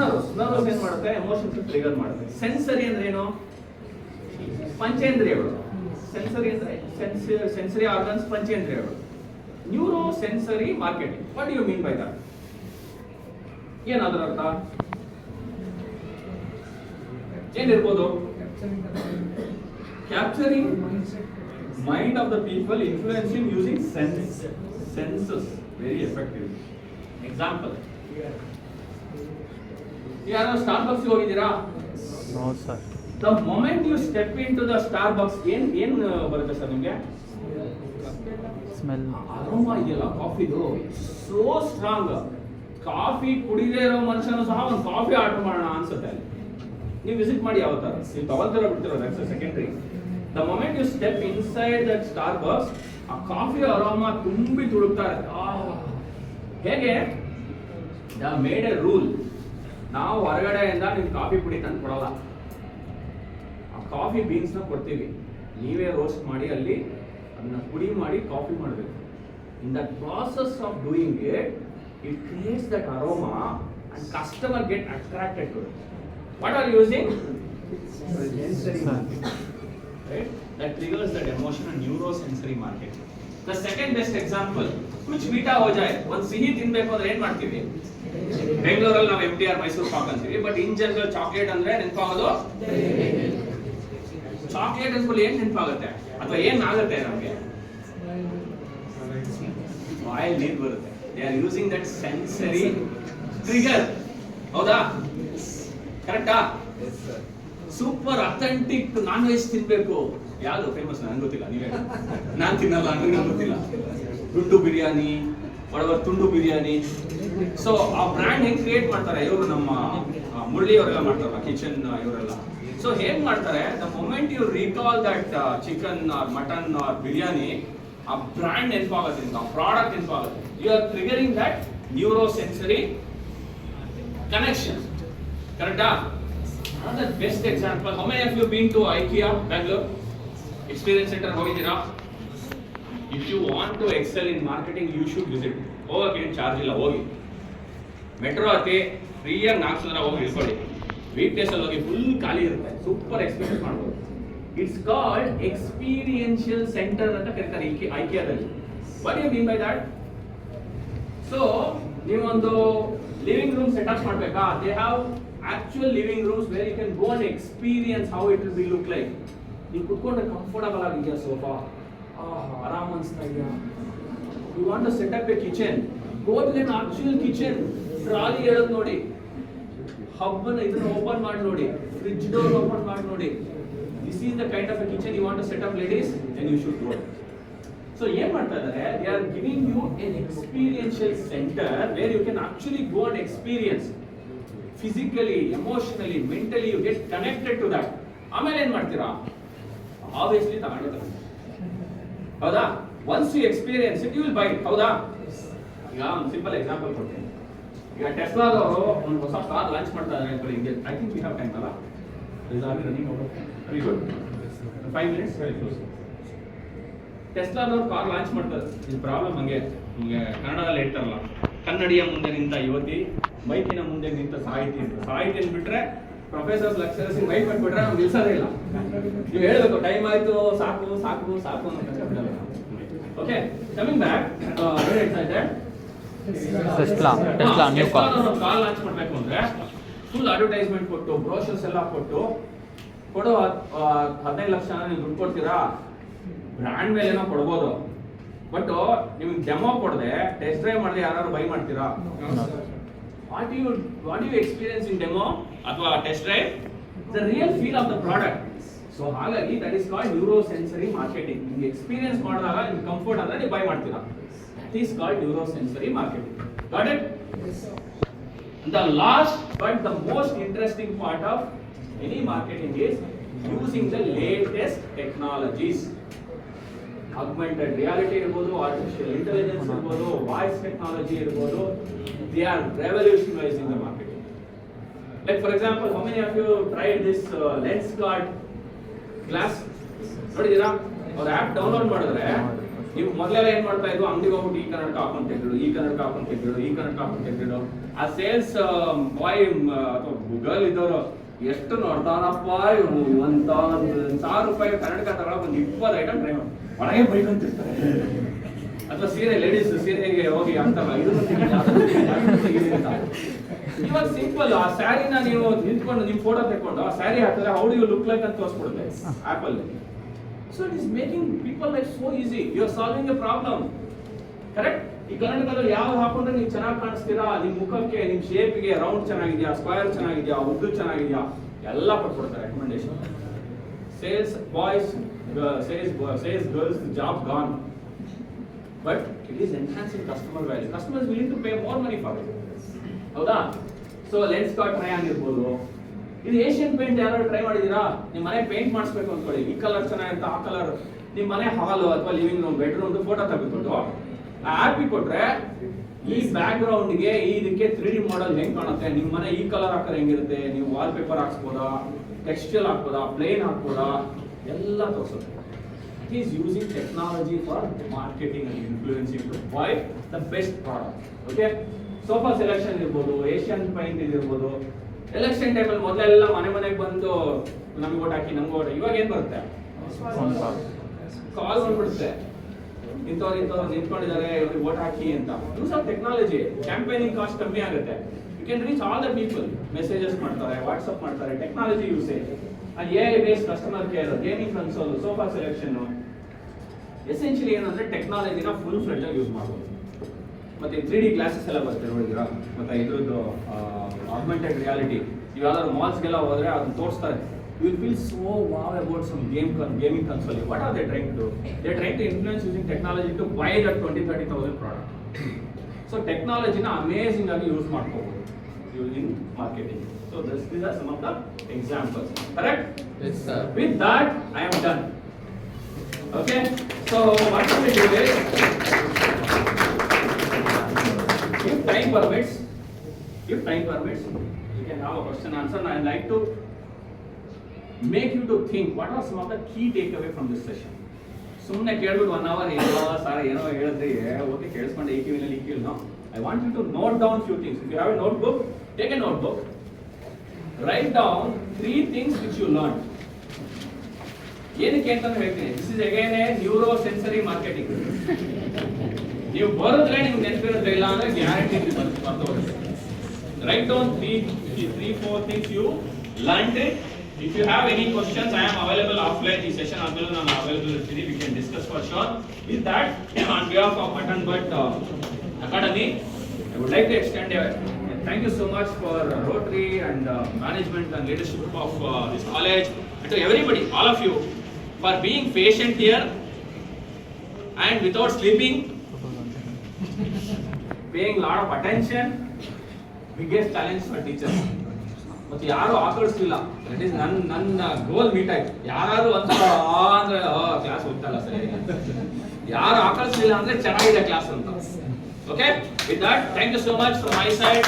Nerves ಏನ್ ಮಾಡುತ್ತೆ? ಎಮೋಷನ್ಸ್ ಟ್ರಿಗರ್ ಮಾಡುತ್ತೆ. ಸೆನ್ಸರಿ ಅಂದ್ರೆ ಏನು? ಪಂಚೇಂದ್ರಿಯಗಳು. ಸೆನ್ಸರಿ ಅಂದ್ರೆ ಸೆನ್ಸರಿ ಆರ್ಗನ್ಸ್, ಪಂಚೇಂದ್ರಿಯಗಳು. Neurosensory marketing, what do you mean by that? ಏನಾದ್ರ ಅರ್ಥ? ಏನಿರ್ಬೋದು? Capturing mind of the people, influencing using senses very effective. Example, ಯಾರು ಸ್ಟಾರ್ಬಕ್ಸ್ ಹೋಗಿದ್ದೀರಾ? No sir. The moment you step into the Starbucks ಏನ್ ಬರುತ್ತೆ sir ನಿಮಗೆ? Smell, aroma ಇದೆಯಲ್ಲ ಕಾಫಿದು, ಸೋ ಸ್ಟ್ರಾಂಗ್. ಕಾಫಿ ಕುಡಿದೇ ಇರೋ ಮನುಷ್ಯನು ಸಹ ಒಂದು ಕಾಫಿ ಆರ್ಡರ್ ಮಾಡೋಣ ಅನ್ಸುತ್ತೆ. ಅಲ್ಲಿ ನೀವು ವಿಸಿಟ್ ಮಾಡಿ ಯಾವತ್ತಾರ, ನೀವು ತಗೊಳ್ತಿರೋ ಬಿಡ್ತಿರೋ, that's secondary. The moment you step inside that Starbucks, ಆ ಕಾಫಿ ಅರೋಮಾ ತುಂಬಿ ತುಳುಕ್ತಾ ಇರುತ್ತೆ. ಹೇಗೆ? ದ ಮೇಡ್ ಎ ರೂಲ್, ನಾವು ಹೊರಗಡೆಯಿಂದ ನೀವು ಕಾಫಿ ಪುಡಿ ತಂದು ಕೊಡಲ್ಲ, ಆ ಕಾಫಿ ಬೀನ್ಸ್ನ ಕೊಡ್ತೀವಿ, ನೀವೇ ರೋಸ್ಟ್ ಮಾಡಿ ಅಲ್ಲಿ ಅದನ್ನ ಪುಡಿ ಮಾಡಿ ಕಾಫಿ ಮಾಡಬೇಕು. In that process of doing it, it creates that aroma and customer get attracted to it. What are you using? Right? That triggers that emotion and neurosensory market. The second best example, kuch meeta ho jaye, one sihi tinbeku andre ಏನು ಮಾಡ್ತೀವಿ? ಬೆಂಗಳೂರಲ್ಲಿ ನಾವು MTR Mysuru Pak ಅಂತೀವಿ, but in general chocolate ಅಂದ್ರೆ ನೆನಪಾಗೋದು chocolate ಅಂದ್ಕೊಳ್ಳಿ. ಏನ್ ನೆನಪಾಗುತ್ತೆ ಅಥವಾ ಏನ್ ಆಗುತ್ತೆ ನಮಗೆ? ಬಾಯಲ್ಲಿ ನೀರು ಬರುತ್ತೆ. They are using that sensory trigger. ಹೌದಾ? ಕರೆಕ್ಟಾ? ಸೂಪರ್ ಅಥೆಂಟಿಕ್ ನಾನ್ ವೆಜ್ ತಿನ್ಬೇಕು. ಯಾವುದು ಫೇಮಸ್? ನನ್ಗೆ ಗೊತ್ತಿಲ್ಲ, ನೀವೇ. ನಾನು ತಿನ್ನಲ್ಲ, ನನಗೆ ಗೊತ್ತಿಲ್ಲ. ದುಡ್ಡು ಬಿರಿಯಾನಿ, whatever ತುಂಡು ಬಿರಿಯಾನಿ. ಸೊ ಆ ಬ್ರ್ಯಾಂಡ್ ಹೆಂಗ್ ಕ್ರಿಯೇಟ್ ಮಾಡ್ತಾರೆ ಇವರು ನಮ್ಮ ಮುರಳಿ ಅವರೆಲ್ಲ ಮಾಡ್ತಾರಲ್ಲ ಕಿಚನ್ ಇವರೆಲ್ಲ. ಸೊ ಹೇಗ್ ಮಾಡ್ತಾರೆ, the moment you recall that chicken or mutton or biryani, ಆ ಬ್ರ್ಯಾಂಡ್ ನೆನಪಾಗುತ್ತೆ, ಆ ಪ್ರಾಡಕ್ಟ್ ನೆನಪಾಗುತ್ತೆ. You are triggering that neuro sensory connection. ಕರೆಕ್ಟಾ? The best example, how many of you been to IKEA Bangalore experience centre ಹೋಗಿದ್ದೀರಾ? If you want to excel in marketing you should visit. ಹೋಗಕ್ಕೆ ಏನು charge ಇಲ್ಲ, ಹೋಗಿ. Metro ಹತ್ತಿ ಫ್ರೀಯಾಗಿ 4 ಜನ ಹೋಗಿ ಇಳ್ಕೊಳ್ಳಿ. ವೀಕ್ ಡೇಸ್ ಅಲ್ಲಿ ಹೋಗಿ ಫುಲ್ ಖಾಲಿ ಇರುತ್ತೆ, ಸೂಪರ್ ಎಕ್ಸ್ಪೀರಿಯನ್ಸ್ ಮಾಡ್ಬೋದು. ಇಟ್ಸ್ ಕಾಲ್ಡ್ ಎಕ್ಸ್ಪೀರಿಯನ್ಷಿಯಲ್ ಸೆಂಟರ್ ಅಂತ ಕರೀತಾರೆ ಐಕಿಯಾದಲ್ಲಿ. What you mean by that? So ನೀವೊಂದು ಲಿವಿಂಗ್ ರೂಮ್ ಸೆಟಪ್ ಮಾಡಬೇಕಾ? They have actual living rooms where you can go and experience how it will be look like. ನೀವು ಕುತ್ಕೊಂಡ್ರೆ comfortable ಆಗಿದೆಯಾ sofa? ಆರಾಮ್ ಅನಿಸ್ತಾ ಇದೆಯಾ? You want to set up a kitchen, go to an actual kitchen. Trolley ಹೇಳೋದು ನೋಡಿ, ಹಬ್ಬನ ಇದನ್ನ ಓಪನ್ ಮಾಡಿ ನೋಡಿ, ಫ್ರಿಡ್ಜ್ ಡೋರ್ ಓಪನ್ ಮಾಡಿ ನೋಡಿ. This is the kind of a kitchen you want to set up ladies, then you should go. So ಏನ್ ಮಾಡ್ತಾ ಇದ್ದಾರೆ, they are giving you an experiential centre where you can actually go and experience physically, emotionally, mentally you get connected to that. ಆಮೇಲೆ ಏನ್ ಮಾಡ್ತೀರಾ? Obviously ತಗೊಂಡಿದ್ದಾರೆ. ಹೌದಾ? Once you experience it you will buy it. ಹೌದಾ? ಈಗ ಒಂದು simple example ಕೊಡ್ತೀನಿ. ಈಗ ಟೆಸ್ಲಾದವರು ಒಂದು ಹೊಸ ಕಾರ್ ಲಾಂಚ್ ಮಾಡ್ತಾ ಇದ್ದಾರೆ. I think we have time ಅಲ್ಲ? Running very good, 5 minutes, very close. ಟೆಸ್ಲಾದವ್ರು ಕಾರ್ ಲಾಂಚ್ ಮಾಡ್ತಾರೆ. ಇದು ಪ್ರಾಬ್ಲಮ್ ಹಂಗೆ, ನಿಮಗೆ ಕನ್ನಡದಲ್ಲಿ ಹೇಳ್ತಾರಲ್ಲ, ಕನ್ನಡಿಯ ಮುಂದೆ ನಿಂತ ಯುವತಿ, ಮೈಕಿನ ಮುಂದೆ ನಿಂತ ಸಾಹಿತಿ ಅಂತ. ಸಾಹಿತಿ ಅಂದ್ಬಿಟ್ರೆ ಪ್ರೊಫೆಸರ್ಸ್ ಲೆಕ್ಚರರ್ಸ್ ಮೈಕ್ ಬಂದ್ಬಿಟ್ರೆ ನಮ್ಗೆ ನಿಲ್ಸೋದೇ ಇಲ್ಲ. ನೀವು ಹೇಳ್ಬೇಕು ಟೈಮ್ ಆಯ್ತು, ಸಾಕು ಸಾಕು ಸಾಕು ಅಂತ. ಓಕೆ, ಕಮಿಂಗ್ ಬ್ಯಾಕ್, ಏನು ಹೇಳ್ತಾ ಇದ್ದೆ? ಟೆಸ್ಲಾ ನ್ಯೂ ಕಾರ್ ಲಾಂಚ್ ಮಾಡಬೇಕು ಅಂದ್ರೆ ಫುಲ್ ಅಡ್ವರ್ಟೈಸ್ಮೆಂಟ್ ಕೊಟ್ಟು, ಬ್ರೋಷರ್ಸ್ ಎಲ್ಲ ಕೊಟ್ಟು, ಕೊಡೋ 15 ಲಕ್ಷ ನೀವು ದುಡ್ಡು ಕೊಡ್ತೀರಾ, ಬ್ರ್ಯಾಂಡ್ ಮೇಲೆ ಏನೋ ಕೊಡ್ಬೋದು. ಬಟ್ ನಿಮ್ಗೆ ಡೆಮೋ ಕೊಡದೆ, ಟೆಸ್ಟ್ ಡ್ರೈವ್ ಮಾಡದೆ ಯಾರು ಬೈ ಮಾಡ್ತೀರಾ? What you experience in demo ಅಥವಾ test drive? The real feel of the product. So ಹಾಗಾಗಿ that is called neuro sensory marketing. ನಿಮ್ಗೆ ಎಕ್ಸ್ಪೀರಿಯನ್ಸ್ ಮಾಡಿದಾಗ ನಿಮ್ಗೆ ಕಂಫರ್ಟ್ ಅಂದ್ರೆ ನೀವು ಬೈ ಮಾಡ್ತೀರಾ. That is called neurosensory marketing. Got it? Yes, sir. The last but the most interesting part of any marketing is using the latest technologies. Augmented reality irbodu, artificial intelligence irbodu, voice technology irbodu. They are revolutionizing the marketing. Like for example, how many of you tried this Lenskart glass? ನೋಡಿದ್ದೀರಾ? ಅವ್ರ app download ಮಾಡಿದ್ರೆ ನೀವು ಮೊದಲೆಲ್ಲ ಏನ್ ಮಾಡ್ತಾ ಇದ್ರು, ಅಂಗಡಿಗೆ ಹೋಗ್ಬಿಟ್ಟು ಈ ಕನ್ನಡಕ ಹಾಕೊಂಡ್ ತೆಗೆದು, ಈ ಕನ್ನಡಕ ಹಾಕೊಂಡ್ ತೆಗೆದು, ಈ ಕನ್ನಡಕ ಹಾಕೊಂಡ್ ತೆಗೆದು, ಆ ಸೇಲ್ಸ್ ಬಾಯ್ ಅಥವಾ ಗರ್ಲ್ ಇದ್ದವರು ಎಷ್ಟು ನೋಡ್ತಾನಪ್ಪ ಇವನು, ಇವಂತ 1,000 ರೂಪಾಯಿ ಕನ್ನಡಕ ತಗೊಳಕ್ ಒಂದು 20 ಐಟಮ್ ಟ್ರೈ ಮಾಡಿ ಒಳಗೆ ಬೈಕಂತಿರ್ತಾರೆ. ಅಥವಾ ಸೀರೆ, ಲೇಡೀಸ್ ಸೀರೆಗೆ ಹೋಗಿ ಆಗ್ತಾರಲ್ಲ, ಇವಾಗ ಸಿಂಪಲ್ ಆ ಸ್ಯಾರಿನ ನೀವು ನಿಂತ್ಕೊಂಡು ನಿಮ್ ಫೋಟೋ ತೆಕ್ಕೊಂಡು ಆ ಸ್ಯಾರಿ ಹಾಕಿದ್ರೆ how do you look like ಅಂತ ತೋರಿಸ್ಬಿಡುತ್ತೆ ಆಪ್ ಅಲ್ಲಿ. So it is making people life so easy. You are solving a problem. Correct? ಈ ಕನ್ನಡಕದಲ್ಲಿ ಯಾವ್ದು ಹಾಕೊಂಡ್ರೆ ನೀವು ಚೆನ್ನಾಗಿ ಕಾಣಿಸ್ತೀರಾ, ನಿಮ್ ಮುಖಕ್ಕೆ, ನಿಮ್ ಶೇಪ್ಗೆ, ರೌಂಡ್ ಚೆನ್ನಾಗಿದ್ಯಾ, ಸ್ಕ್ವೇರ್ ಚೆನ್ನಾಗಿದ್ಯಾ, ಉದ್ದು ಚೆನ್ನಾಗಿದ್ಯಾ, ಎಲ್ಲ ಕೊಟ್ಬಿಡ್ತಾರೆ recommendation. Sales boys, sales girls job gone. But it is enhancing customer value. Customers willing to pay more money for it. ಹೌದಾ? ಸೊ ಲೆನ್ಸ್ಕಾರ್ಟ್ ಟ್ರೈ ಆಗಿರ್ಬೋದು. ಇದು ಏಷ್ಯನ್ ಪೇಂಟ್ ಯಾರು ಟ್ರೈ ಮಾಡಿದೀರಾ? ನಿಮ್ಮ ಮನೆ ಪೇಂಟ್ ಮಾಡಿಸ್ಬೇಕು ಅಂದ್ಕೊಳ್ಳಿ, ಈ ಕಲರ್ ಚೆನ್ನಾಗಿರುತ್ತೆ, ಆ ಕಲರ್, ನಿಮ್ಮ ಮನೆ ಹಾಲು ಅಥವಾ ಲಿವಿಂಗ್ ರೂಮ್, ಬೆಡ್ರೂಮ್ ಫೋಟೋ ತೆಗೆದುಕೊಂಡು ಆ ಆ್ಯಪಿಗೆ ಕೊಟ್ರೆ ಈ ಬ್ಯಾಕ್ ಗ್ರೌಂಡ್ಗೆ ಇದಕ್ಕೆ 3D ಮಾಡೆಲ್ ಹೆಂಗ್ ಕಾಣುತ್ತೆ, ನಿಮ್ಮ ಮನೆ ಈ ಕಲರ್ ಹಾಕಿದ್ರೆ ಹೆಂಗಿರುತ್ತೆ, ನೀವು ವಾಲ್ ಪೇಪರ್ ಹಾಕ್ಸ್ಬೋದಾ, ಟೆಕ್ಸ್ಚರ್ ಹಾಕ್ಬೋದಾ, ಪ್ಲೇನ್ ಹಾಕ್ಬೋದಾ, ಎಲ್ಲ ತೋರಿಸುತ್ತೆ. It is using technology for marketing and influencing to buy the best product. Okay? Sofa selection ಇರ್ಬೋದು, ಏಷ್ಯನ್ ಪೇಂಟ್ ಇದಿರ್ಬೋದು. ಎಲೆಕ್ಷನ್ ಟೈಮಲ್ಲಿ ಮೊದಲೆಲ್ಲ ಮನೆಗೆ ಬಂದು ನಮ್ಗೆ ಓಟ್ ಹಾಕಿ, ನಮ್ಗೆ ಓಟ್. ಇವಾಗ ಏನ್ ಬರುತ್ತೆ? ಕಾಲ್ ಬಂದ್ಬಿಡುತ್ತೆ, ಇಂಥವ್ರು ನಿಂತ್ಕೊಂಡಿದ್ದಾರೆ, ಇವ್ರಿಗೆ ಓಟ್ ಹಾಕಿ ಅಂತ. Use of technology, campaigning cost ಕಮ್ಮಿ ಆಗುತ್ತೆ. You can reach all the people. Messages ಮಾಡ್ತಾರೆ, ವಾಟ್ಸ್ಆಪ್ ಮಾಡ್ತಾರೆ, technology usage. And AI based customer care, gaming console, sofa selection. Essentially ಏನಂದ್ರೆ ಟೆಕ್ನಾಲಜಿನ ಫುಲ್ ಫ್ಲೆಡ್ಜ್ ಆಗಿ ಯೂಸ್ ಮಾಡ್ಬೋದು. ಮತ್ತೆ 3D ಗ್ಲಾಸಸ್ ಎಲ್ಲ ಬರುತ್ತೆ ನೋಡಿದ್ದೀರಾ? ಮತ್ತೆ ಇದ್ರದ್ದು ಆಗ್ಮೆಂಟೆಡ್ ರಿಯಾಲಿಟಿ. ನೀವು ಯಾವ್ದಾದ್ರು ಮಾಲ್ಸ್ಗೆಲ್ಲ ಹೋದ್ರೆ ಅದನ್ನ ತೋರಿಸ್ತಾರೆ. You will feel so wow about some gaming console. What are they trying to do? They are trying to influence using technology to buy that 20,000-30,000 product. So ಟೆಕ್ನಾಲಜಿನ ಅಮೇಸಿಂಗ್ ಆಗಿ ಯೂಸ್ ಮಾಡ್ಕೋಬಹುದು in marketing. So these are some of the examples. Correct? Yes, sir. With that, I am done. Okay? So what we do is, if time permits, you can have a question answer, and I'd like to make you to think what are some of the key takeaway from this session. ಸುಮ್ಮನೆ ಕೇಳ್ಬಿಟ್ಟು 1 hour ಏನೋ sir ಏನೋ ಹೇಳಿದ್ರಿ okay ಕೇಳಿಸ್ಕೊಂಡು ಏಕಿವಿನಲ್ಲಿ no. I want you to note down few things. If you have a notebook, take a notebook. Write down 3 things which you learned. ಏನಕ್ಕೆ ಅಂತ ಹೇಳ್ತೀನಿ, this is again A neuro sensory marketing. ನೀವು ಬರೋದ್ರೆ ನಿಮ್ಗೆ ನೆನಪಿರೋದ್ರೆ ಇಲ್ಲ ಅಂದ್ರೆ guarantee ಬರ್ತೋಗುತ್ತೆ. Write down 3-4 things you learned it. If you have any questions, I am available offline. The session available, I am available. We can discuss for sure. With that, on behalf of Button But Academy, I would like to extend a thank you so much for Rotary and management and leadership of this college, and to everybody, all of you, for being patient here and without sleeping, paying lot of attention. Biggest challenge for teachers. ಮತ್ತೆ ಯಾರು ಆಕಳಿಸ್ಲಿಲ್ಲ, that is ನನ್ನ ಗೋಲ್ meet ಆಯ್ತು. ಯಾರು ಒಂದ್ಸಲ ಅಂದ್ರೆ class ಹೋಗ್ತಲ್ಲ ಸರಿ, ಯಾರು ಆಕಳಿಸ್ಲಿಲ್ಲ ಅಂದ್ರೆ ಚೆನ್ನಾಗಿದೆ ಕ್ಲಾಸ್ ಅಂತ. Okay, with that thank you so much from my side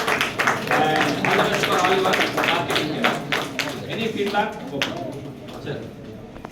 and all the best for all your marketing. Any feedback? Okay. Sir.